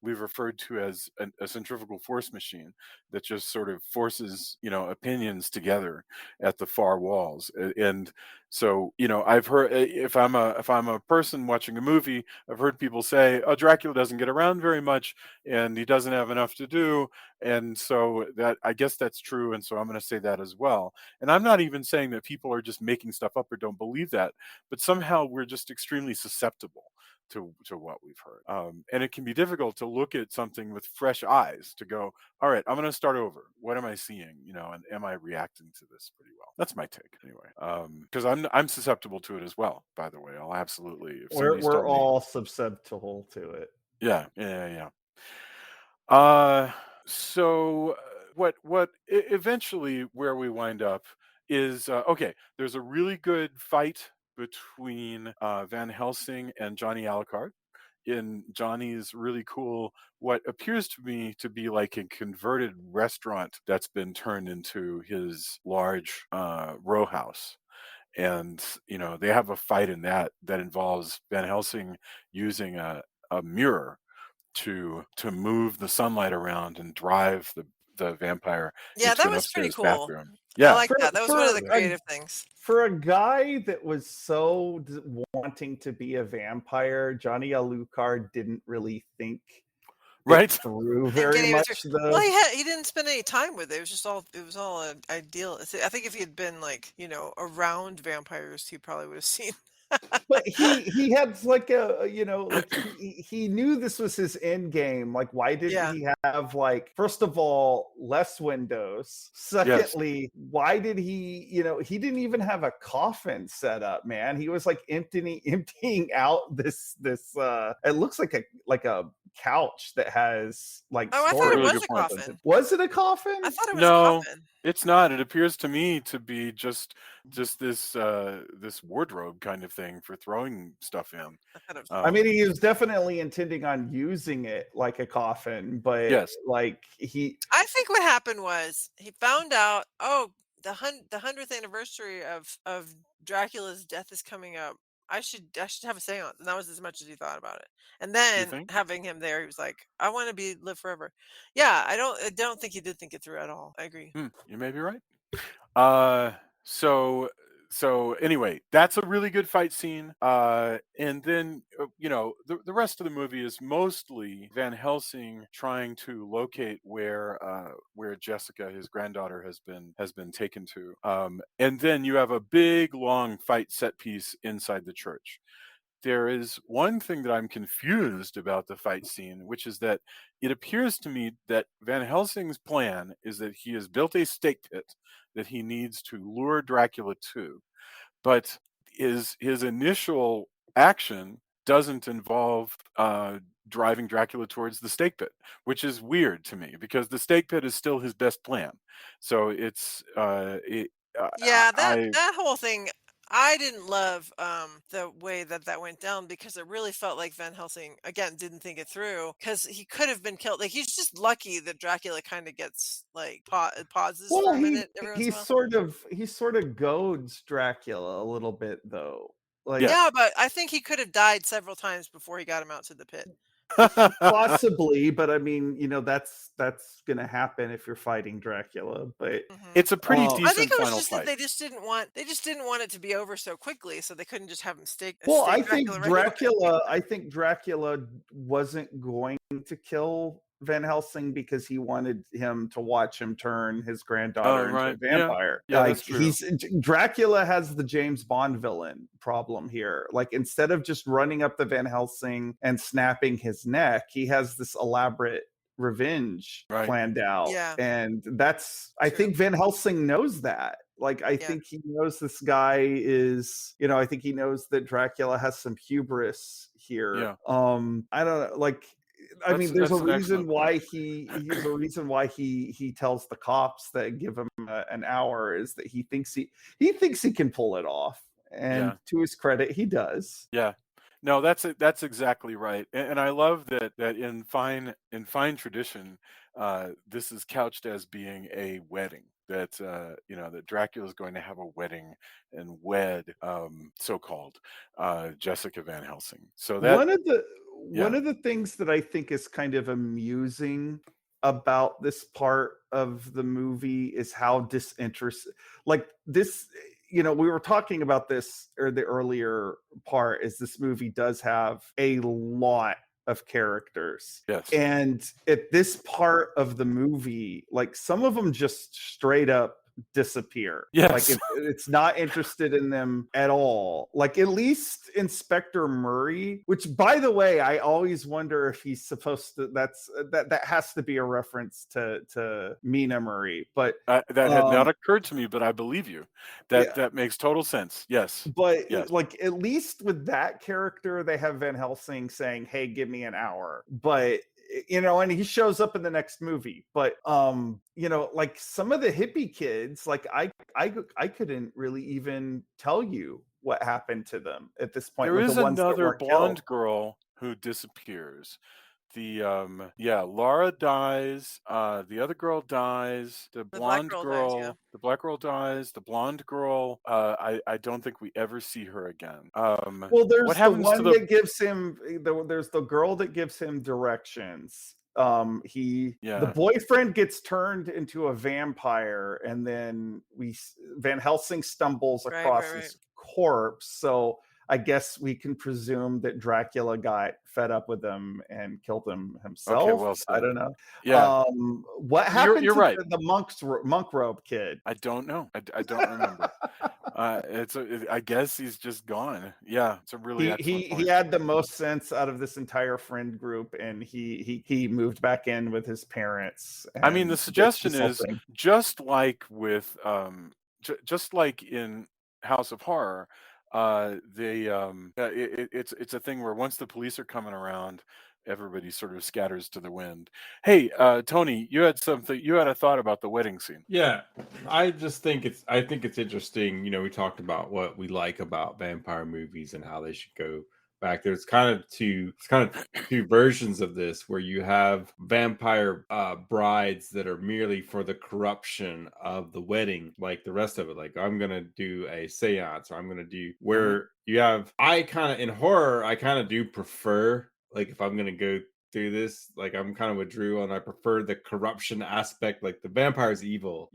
we've referred to as a centrifugal force machine that just sort of forces, opinions together at the far walls. And so, I've heard, if I'm a person watching a movie, I've heard people say, "Oh, Dracula doesn't get around very much, and he doesn't have enough to do," and so that, I guess that's true, and so I'm going to say that as well. And I'm not even saying that people are just making stuff up or don't believe that, but somehow we're just extremely susceptible to what we've heard, and it can be difficult to look at something with fresh eyes to go, all right, I'm going to start over. What am I seeing? And am I reacting to this pretty well? That's my take anyway. Because I'm susceptible to it as well. By the way, I'll absolutely, if somebody's we're told me, all susceptible to it. yeah, yeah, yeah. Uh, so eventually where we wind up is okay. There's a really good fight between Van Helsing and Johnny Alucard in Johnny's really cool, what appears to me to be like a converted restaurant that's been turned into his large row house. And they have a fight in that involves Van Helsing using a mirror to move the sunlight around and drive the vampire Yeah, into that an was pretty upstairs cool. bathroom. I Yeah, like For that. That was one of for the a creative things. for a guy that was so wanting to be a vampire, Johnny Alucard didn't really think it right. through And very getting him through. much. Well, The he didn't spend any time with it. It was all an ideal. I think if he had been like around vampires, he probably would have seen. But he had like like he knew this was his end game. Like, why didn't Yeah. he have, like, first of all, less windows? Yes. Secondly, why did he didn't even have a coffin set up, man. He was like emptying out this it looks like a couch that has like Oh, I That's a thought it really storage good was a point. compartments. coffin. Was it a I coffin? thought it was a No, coffin. it's not. It appears to me to be just this wardrobe kind of thing for throwing stuff in. I thought it was. I mean, Um, he was definitely intending on using it like a coffin, but yes. like he I think what happened was he found out. Oh, the 100th anniversary of Dracula's death is coming up. I should have a seance, and that was as much as he thought about it. And You then think? having him there, he was like, "I want to live forever." Yeah, I don't think he did think it through at all. I agree. You may be right. Uh, so so anyway, that's a really good fight scene. And then the rest of the movie is mostly Van Helsing trying to locate where Jessica, his granddaughter, has been taken to. And then you have a big long fight set piece inside the church. There is one thing that I'm confused about the fight scene, which is that it appears to me that Van Helsing's plan is that he has built a stake pit that he needs to lure Dracula to, but his initial action doesn't involve driving Dracula towards the stake pit, which is weird to me because the stake pit is still his best plan. So it's Yeah, that I that whole thing, I didn't love the way that went down because it really felt like Van Helsing again didn't think it through because he could have been killed. Like he's just lucky that Dracula kind of gets like pauses for well a minute every once he in a while. sort of goads Dracula a little bit, though. Like, yes. Yeah, but I think he could have died several times before he got him out to the pit. possibly, but I mean, that's gonna happen if you're fighting Dracula. But Hmm. It's a pretty um I think decent it was final just that fight. they just didn't want it to be over so quickly, so they couldn't just have him well, stake Dracula right away. I think Dracula wasn't going to kill Van Helsing because he wanted him to watch him turn his Oh, granddaughter into a right. Yeah. vampire. Yeah, Like, that's true. Dracula has the James Bond villain problem here. Like, instead of just running up to Van Helsing and snapping his neck, he has this elaborate revenge Right. planned out. Yeah, And I true. think Van Helsing knows that. Like, I Yeah. think he knows this guy is, I think he knows that Dracula has some hubris here. Yeah. I don't know, like, I mean, there's a That's an reason excellent point. why he's a reason why he tells the cops that give him an hour, is that he thinks he can pull it off, and Yeah. to his credit, he does. Yeah. No, that's exactly right. And I love that in fine tradition, this is couched as being a wedding. That Dracula is going to have a wedding and wed so-called Jessica Van Helsing. So that One of the yeah. one of the things that I think is kind of amusing about this part of the movie is how disinterested, like, this, we were talking about this, or the earlier part, is this movie does have a lot of characters. Yes. And at this part of the movie, like, some of them just straight up disappear. Like, Yes. it's not interested in them at all. Like, at least Inspector Murray, which, by the way, I always wonder if he's supposed to, that has to be a reference to Mina Murray. But That had not um occurred to me, but I believe you. That yeah, that makes total sense. Yes. but Yes. like, at least with that character, they have Van Helsing saying, "Hey, give me an hour." But and he shows up in the next movie. But like some of the hippie kids, like I couldn't really even tell you what happened to them at this point There with the is ones that another weren't killed. blonde girl who disappears. Laura dies, the other girl dies, the The black blonde girl dies, yeah. girl, the black girl dies, the blonde girl, I don't think we ever see her again. Well, What there's the happens to one the that gives him there's the girl that gives him directions. The Yeah. boyfriend gets turned into a vampire, and then Van Helsing stumbles Right, across right, right. his corpse. So I guess we can presume that Dracula got fed up with him and killed him Okay, himself. well I said. don't know. Yeah, What you're happened you're to right. the monk robe kid? I don't know. I don't remember. I guess he's just gone. Yeah, it's a really excellent He point. had the most sense out of this entire friend group, and he moved back in with his parents, I mean, the and that's suggestion this whole is thing. just like with just like in House of Horror, it's a thing where once the police are coming around, everybody sort of scatters to the wind. Hey, Tony, you had something. You had a thought about the wedding scene. Yeah, I think it's interesting. We talked about what we like about vampire movies and how they should go back there. It's kind of two versions of this where you have vampire brides that are merely for the corruption of the wedding, like the rest of it. Like I'm gonna do a seance, or I'm gonna do where you have. I kind of in horror, I kind of do prefer like if I'm gonna go through this. Like I'm kind of with Drew and I prefer the corruption aspect, like the vampire's evil.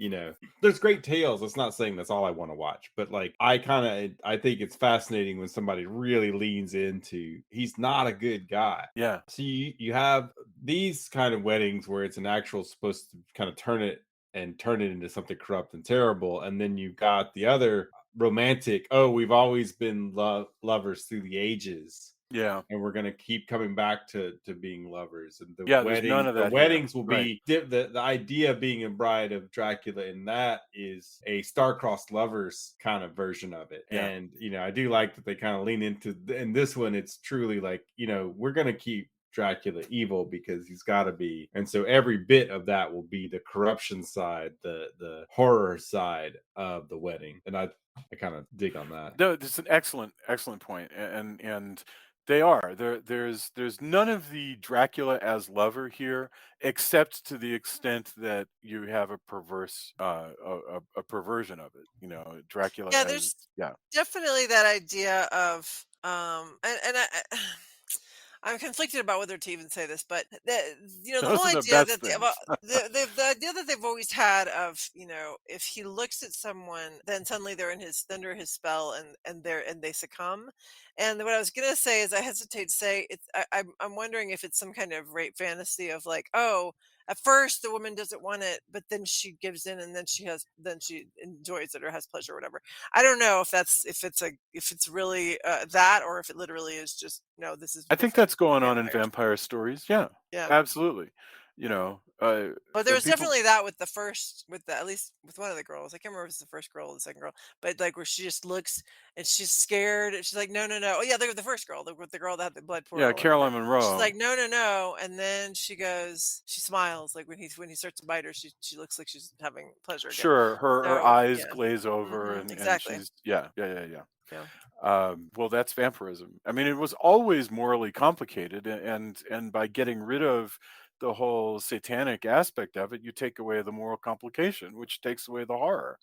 There's great tales. It's not saying that's all I want to watch, but like I think it's fascinating when somebody really leans into he's not a good guy. Yeah, So you have these kind of weddings where it's an actual supposed to kind of turn it into something corrupt and terrible. And then you've got the other romantic, oh, we've always been lovers through the ages yeah, and we're going to keep coming back to being lovers. And yeah. There's none of the that here. weddings will Right. be the idea of being a bride of Dracula, and that is a star-crossed lovers kind of version of it. Yeah. And I do like that they kind of lean into in this one. It's truly like we're going to keep Dracula evil because he's got to be, and so every bit of that will be the corruption side, the horror side of the wedding. And I kind of dig on that. No, it's an excellent point, and they are there's none of the Dracula as lover here, except to the extent that you have a perverse a perversion of it. Dracula Yeah, as there's yeah. definitely that idea of and I'm conflicted about whether to even say this, but the whole Those are the idea best that things. the idea that they've always had of if he looks at someone, then suddenly they're under his spell, and they succumb. And what I was gonna say is I hesitate to say it's I'm wondering if it's some kind of rape fantasy of like, oh, at first the woman doesn't want it, but then she gives in, and then she enjoys it or has pleasure or whatever. I don't know if it's really that, or if it literally is just no. This is I think different that's going on in vampires. vampire stories. Yeah, Yeah, absolutely. but there was People. definitely that with at least with one of the girls. I can't remember if it's the first girl or the second girl, but like where she just looks and she's scared and she's like, no, no, no. Oh yeah, the first girl, the girl that had the blood pool Yeah, or whatever. Caroline She's Monroe. like, no, no, no, and then she smiles like when he starts to bite her, she looks like she's having pleasure again. Sure, her So eyes yeah, glaze over, and exactly. she's yeah. Yeah. Well, that's vampirism. I mean, it was always morally complicated, and by getting rid of the whole satanic aspect of it, you take away the moral complication, which takes away the horror.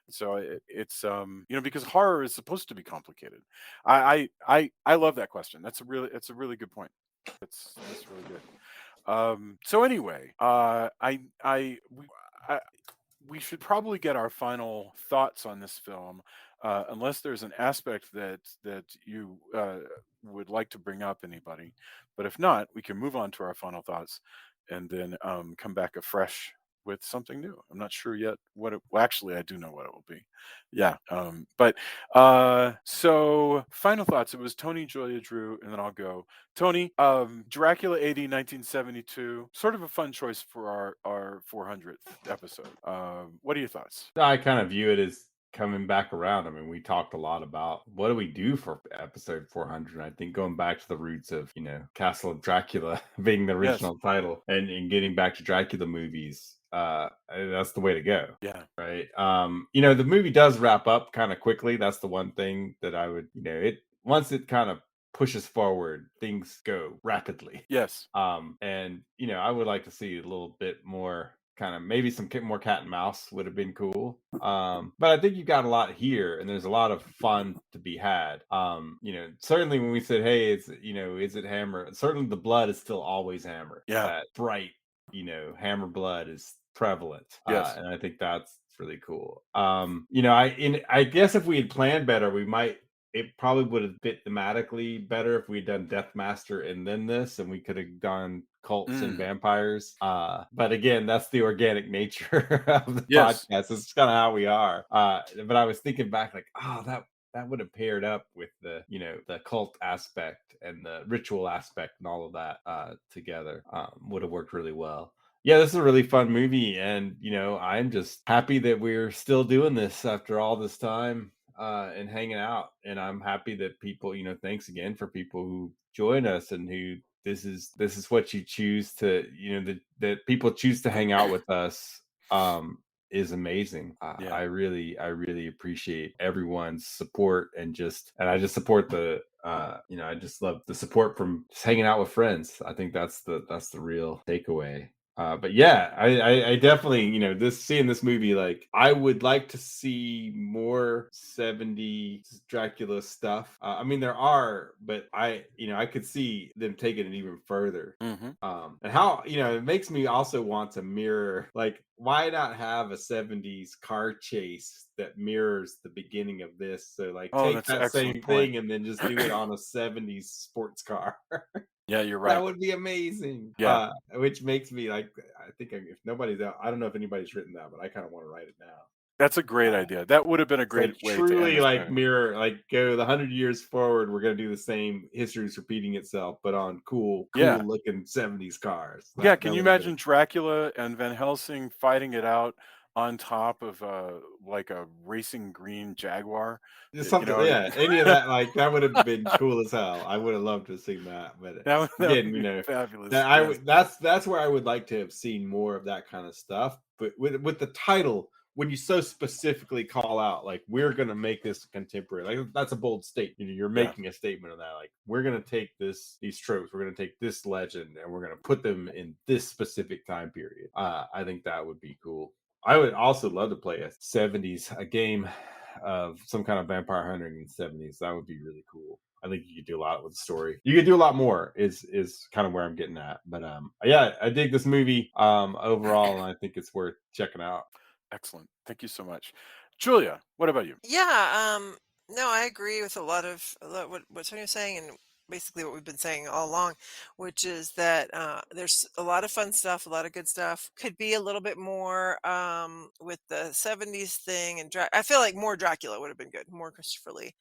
So it's because horror is supposed to be complicated. I love that question. It's a really good point. That's really good. So anyway, I we should probably get our final thoughts on this film, unless there's an aspect that you would like to bring up, anybody. But if not, we can move on to our final thoughts, and then come back afresh with something new. I'm not sure yet what it. Well, actually, I do know what it will be. Yeah. But so final thoughts. It was Tony, Julia, Drew, and then I'll go. Tony, Dracula AD 1972, sort of a fun choice for our 400th episode. What are your thoughts? I kind of view it as coming back around. I mean, we talked a lot about what do we do for episode 400. I think going back to the roots of, Castle of Dracula being the Yes. original title and getting back to Dracula movies, that's the way to go. Yeah. Right. The movie does wrap up kind of quickly. That's the one thing that I would, once it kind of pushes forward, things go rapidly. Yes. And I would like to see a little bit more kind of maybe some more cat and mouse would have been cool. But I think you got a lot here, and there's a lot of fun to be had. Certainly when we said, hey, is it Hammer? Certainly the blood is still always Hammer. Yeah. That bright, Hammer blood is prevalent. Yes. And I think that's really cool. I guess if we had planned better, it probably would have fit thematically better if we'd done Deathmaster and then this, and we could have done cults and vampires. But again, that's the organic nature of the podcast. It's kind of how we are. But I was thinking back, like, that would have paired up with the the cult aspect and the ritual aspect and all of that together. Would have worked really well. Yeah, this is a really fun movie, and I'm just happy that we're still doing this after all this time and hanging out. And I'm happy that people, thanks again for people who join us and who this is what you choose to, that people choose to hang out with us. Is amazing. I really appreciate everyone's support and I just support the I just love the support from just hanging out with friends. I think that's the real takeaway. But yeah, I definitely, seeing this movie, like I would like to see more 70s Dracula stuff. I mean, there are, but I could see them taking it even further. And how, it makes me also want to mirror, like, why not have a 70s car chase that mirrors the beginning of this? So like take that same thing and then just do it on a 70s sports car. Yeah, you're right. That would be amazing. Yeah. Which makes me like, I think if nobody's out, I don't know if anybody's written that, but I kind of want to write it now. That's a great idea. That would have been a great way to truly end like mirror, like go the 100 years forward. We're gonna do the same. History's repeating itself, but on cool looking 70s cars. Can you imagine Dracula and Van Helsing fighting it out on top of like a racing green Jaguar? Something, any of that, like that would have been cool as hell. I would have loved to have seen that. But that again, would be fabulous. That's where I would like to have seen more of that kind of stuff. But with the title, when you so specifically call out, like, we're going to make this contemporary, like, that's a bold statement. You're making a statement of that. Like, we're going to take these tropes, we're going to take this legend, and we're going to put them in this specific time period. I think that would be cool. I would also love to play a game of some kind of vampire hunting in the 70s. That would be really cool. I think you could do a lot with the story. You could do a lot more is kind of where I'm getting at. But yeah, I dig this movie overall, and I think it's worth checking out. Excellent. Thank you so much. Julia, what about you? Yeah, no, I agree with a lot of what Sonya's saying, and basically what we've been saying all along, which is that there's a lot of fun stuff, a lot of good stuff. Could be a little bit more with the 70s thing, and I feel like more Dracula would have been good. More Christopher Lee.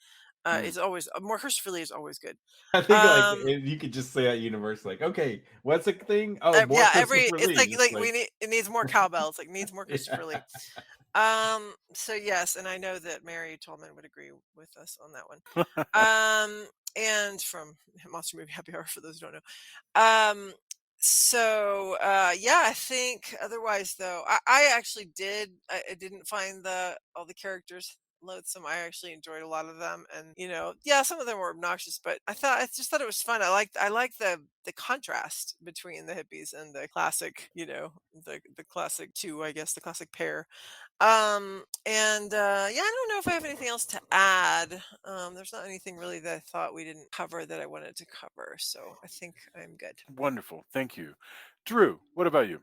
Is always more Christopher Lee is always good. I think like you could just say that universe, like, okay, what's a thing? Oh, more Christopher Lee. It's like it needs more cowbells. Like, needs more Christopher Lee. So yes, and I know that Mary Tolman would agree with us on that one. And from Monster Movie Happy Hour, for those who don't know. Yeah, I think otherwise though, I actually I didn't find all the characters loathsome. I actually enjoyed a lot of them, and some of them were obnoxious, but I just thought it was fun. I like the contrast between the hippies and the classic, the classic two, I guess, the classic pair. I don't know if I have anything else to add. There's not anything really that I thought we didn't cover that I wanted to cover, so I think I'm good. Wonderful. Thank you. Drew, what about you?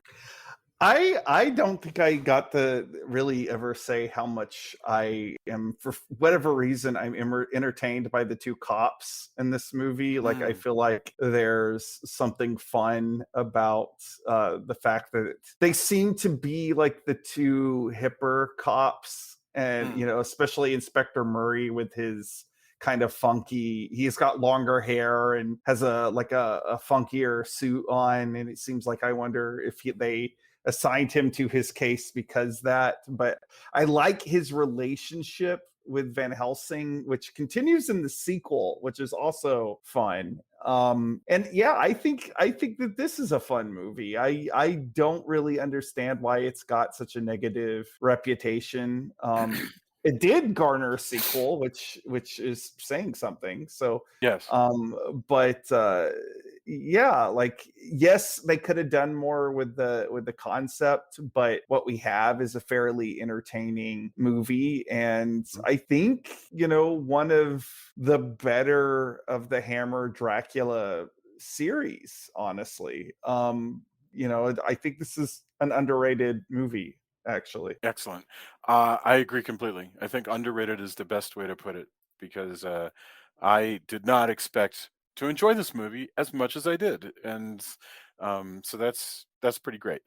I don't think I got to really ever say how much I am, for whatever reason, I'm entertained by the two cops in this movie. Like, I feel like there's something fun about the fact that they seem to be like the two hipper cops, and especially Inspector Murray with his kind of funky, he's got longer hair and has a funkier suit on, and it seems like, I wonder if they assigned him to his case because that, but I like his relationship with Van Helsing, which continues in the sequel, which is also fun. And yeah, I think that this is a fun movie. I don't really understand why it's got such a negative reputation. It did garner a sequel, which is saying something. So Yes. but yeah, like, yes, they could have done more with the concept, but what we have is a fairly entertaining movie, and I think, one of the better of the Hammer Dracula series, honestly. I think this is an underrated movie, actually. Excellent. I agree completely. I think underrated is the best way to put it because I did not expect to enjoy this movie as much as I did, and so that's pretty great.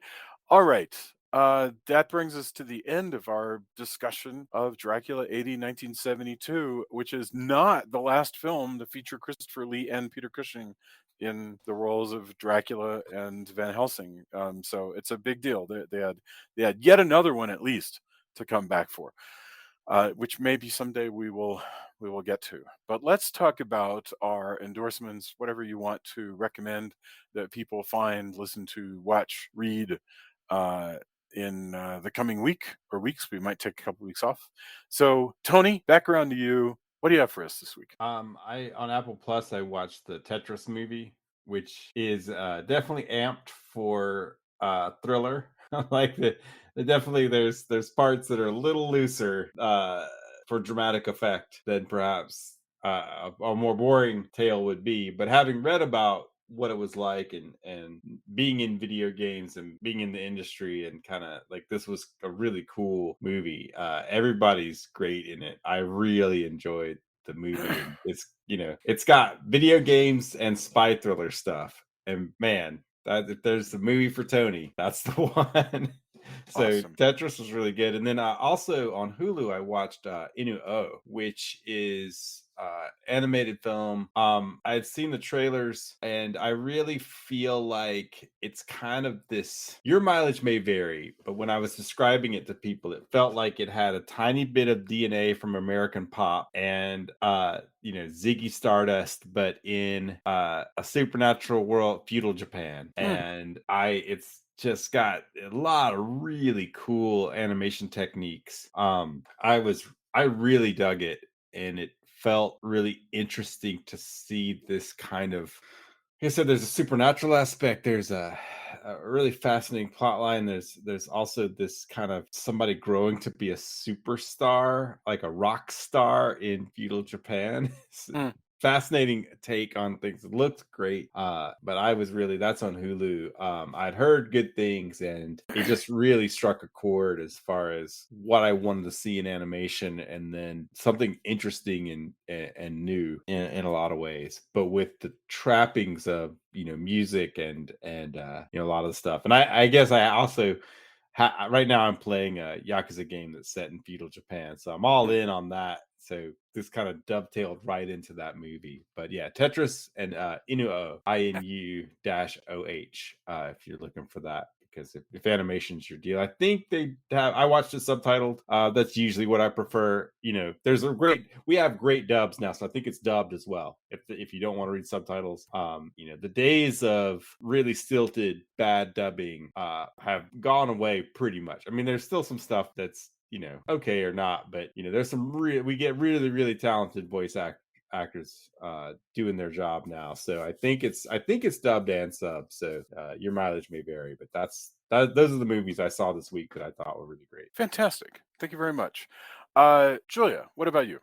All right. That brings us to the end of our discussion of Dracula 80 1972, which is not the last film to feature Christopher Lee and Peter Cushing in the roles of Dracula and Van Helsing. So it's a big deal. They had yet another one at least to come back for, which maybe someday we will get to. But let's talk about our endorsements, whatever you want to recommend that people find, listen to, watch, read uh, in the coming week or weeks. We might take a couple weeks off. So, Tony, back around to you. What do you have for us this week? I on Apple Plus I watched the Tetris movie, which is definitely amped for thriller. Like definitely there's parts that are a little looser for dramatic effect than perhaps a more boring tale would be. But having read about what it was like and being in video games and being in the industry and kind of like this was a really cool movie. Everybody's great in it. I really enjoyed the movie, and it's got video games and spy thriller stuff, and man, if there's the movie for Tony, that's the one. So Awesome. Tetris was really good, and then also on Hulu I watched Inu-Oh, which is animated film. I had seen the trailers, and I really feel like it's kind of this. Your mileage may vary, but when I was describing it to people, it felt like it had a tiny bit of DNA from American pop and Ziggy Stardust, but in a supernatural world, feudal Japan, and it's just got a lot of really cool animation techniques. I really dug it, and it felt really interesting to see this kind of. Like I said, there's a supernatural aspect. There's a really fascinating plot line. There's also this kind of somebody growing to be a superstar, like a rock star in feudal Japan. Mm. Fascinating take on things. It looked great, but I was really that's on Hulu. I'd heard good things, and it just really struck a chord as far as what I wanted to see in animation, and then something interesting and new in a lot of ways, but with the trappings of music and a lot of the stuff. And I guess I also right now I'm playing a Yakuza game that's set in feudal Japan, so I'm all in on that. So this kind of dovetailed right into that movie. But yeah, Tetris and Inu-Oh, INU-OH, if you're looking for that. Because if animation's your deal, I think they have. I watched it subtitled. That's usually what I prefer. We have great dubs now, so I think it's dubbed as well. If you don't want to read subtitles, the days of really stilted bad dubbing have gone away pretty much. I mean, there's still some stuff that's okay or not, but there's some we get really really talented voice actors doing their job now. So I think it's dubbed and sub. So your mileage may vary, but those are the movies I saw this week that I thought were really great. Fantastic. Thank you very much. Julia, what about you?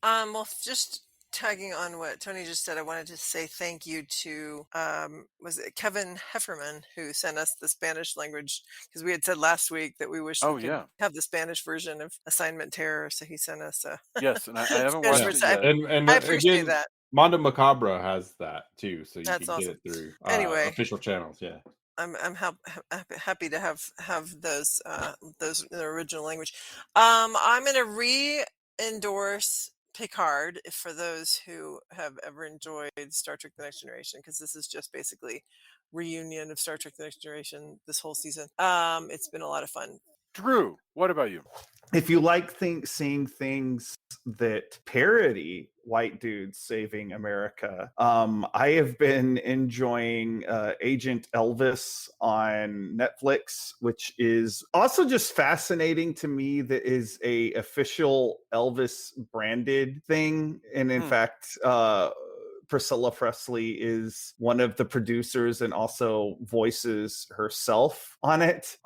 Well, just tagging on what Tony just said, I wanted to say thank you to was it Kevin Hefferman who sent us the Spanish language, because we had said last week that we wish Oh we could yeah. have the Spanish version of Assignment Terror, so he sent us a Yes, and I haven't Spanish watched Yeah, it version. yet. and I appreciate again, that. Mondo Macabro has that too, so you That's can get awesome. it through Anyway, official channels. Yeah. I'm happy to have those in the original language. I'm gonna re-endorse Picard, for those who have ever enjoyed Star Trek: The Next Generation, because this is just basically reunion of Star Trek: The Next Generation this whole season. It's been a lot of fun. Drew, what about you? If you like seeing things that parody white dudes saving America, I have been enjoying Agent Elvis on Netflix, which is also just fascinating to me. That is a official Elvis branded thing, and in fact, Priscilla Presley is one of the producers and also voices herself on it.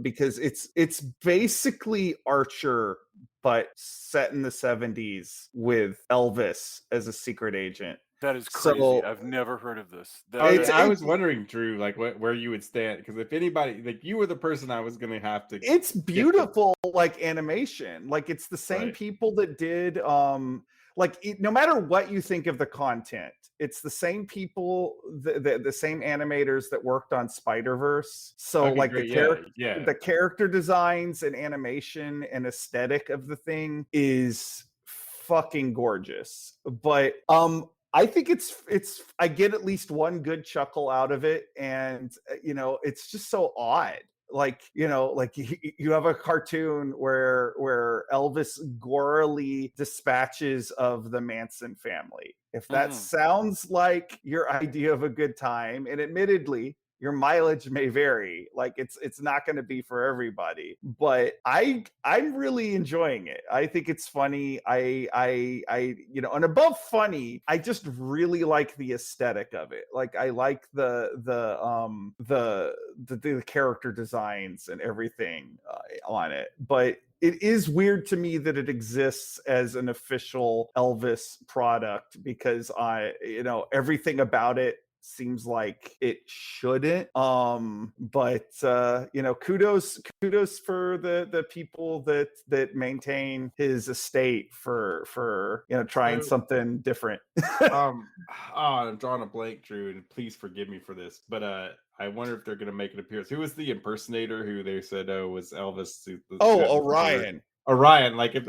Because it's basically Archer but set in the 70s with Elvis as a secret agent. That is crazy. I've never heard of this. I was wondering, Drew, like where you would stand, because if anybody, like, you were the person I was gonna have to. It's beautiful, like animation. Like it's the same people that did no matter what you think of the content, it's the same people, the same animators that worked on Spider-Verse. So Okay, like great. the character designs and animation and aesthetic of the thing is fucking gorgeous. But I think it's I get at least one good chuckle out of it, and it's just so odd. Like like you have a cartoon where Elvis gorily dispatches of the Manson family. If that sounds like your idea of a good time, and admittedly your mileage may vary, like it's not going to be for everybody, but I'm really enjoying it. I think it's funny. I and above funny, I just really like the aesthetic of it. Like I like the character designs and everything on it, but it is weird to me that it exists as an official Elvis product, because everything about it seems like it shouldn't. But kudos for the people that maintain his estate for trying something different. I'm drawing a blank, Drew, and please forgive me for this, but I wonder if they're going to make an appearance. Who was the impersonator who they said was Elvis? Orion. Orion. Like if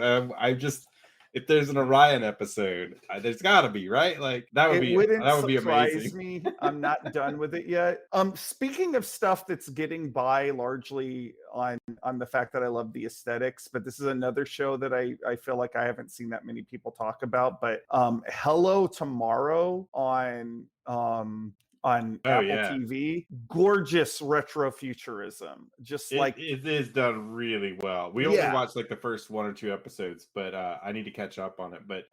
there's an Orion episode, there's got to be, right? Like that would be amazing. Me. I'm not done with it yet. Speaking of stuff that's getting by largely on the fact that I love the aesthetics, but this is another show that I feel like I haven't seen that many people talk about. But Hello Tomorrow on Apple TV, gorgeous retrofuturism. It is done really well. We only watched like the first 1 or 2 episodes, but I need to catch up on it. But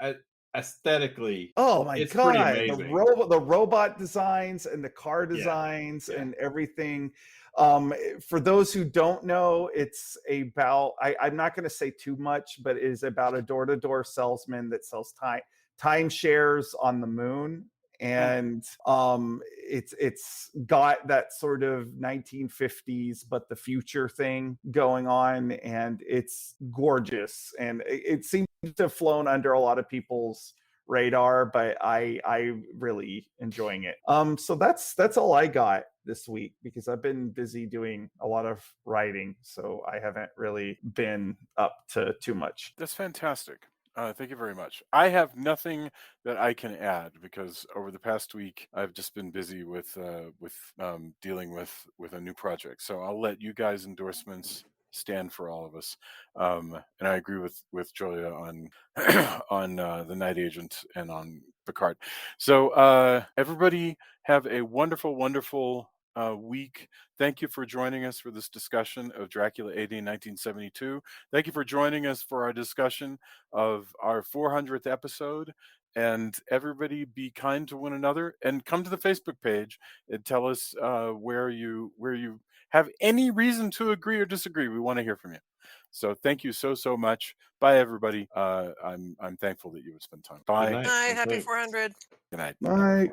aesthetically, oh my it's god, pretty amazing. The robot designs and the car designs and everything. For those who don't know, it's about, I'm not going to say too much, but it is about a door-to-door salesman that sells timeshares on the moon. And it's got that sort of 1950s but the future thing going on, and it's gorgeous, and it seems to have flown under a lot of people's radar, but I really enjoying it. So that's all I got this week, because I've been busy doing a lot of writing, so I haven't really been up to too much. That's fantastic. Thank you very much. I have nothing that I can add, because over the past week I've just been busy with dealing with a new project. So I'll let you guys' endorsements stand for all of us. And I agree with Julia on on the Night Agent and on Picard. So everybody have a wonderful, wonderful week. Thank you for joining us for this discussion of Dracula AD 1972. Thank you for joining us for our discussion of our 400th episode. And everybody be kind to one another, and come to the Facebook page and tell us where you have any reason to agree or disagree. We want to hear from you. So thank you so much. Bye, everybody. I'm thankful that you would spend time. Bye. Good night. Happy 400. Good night. Bye.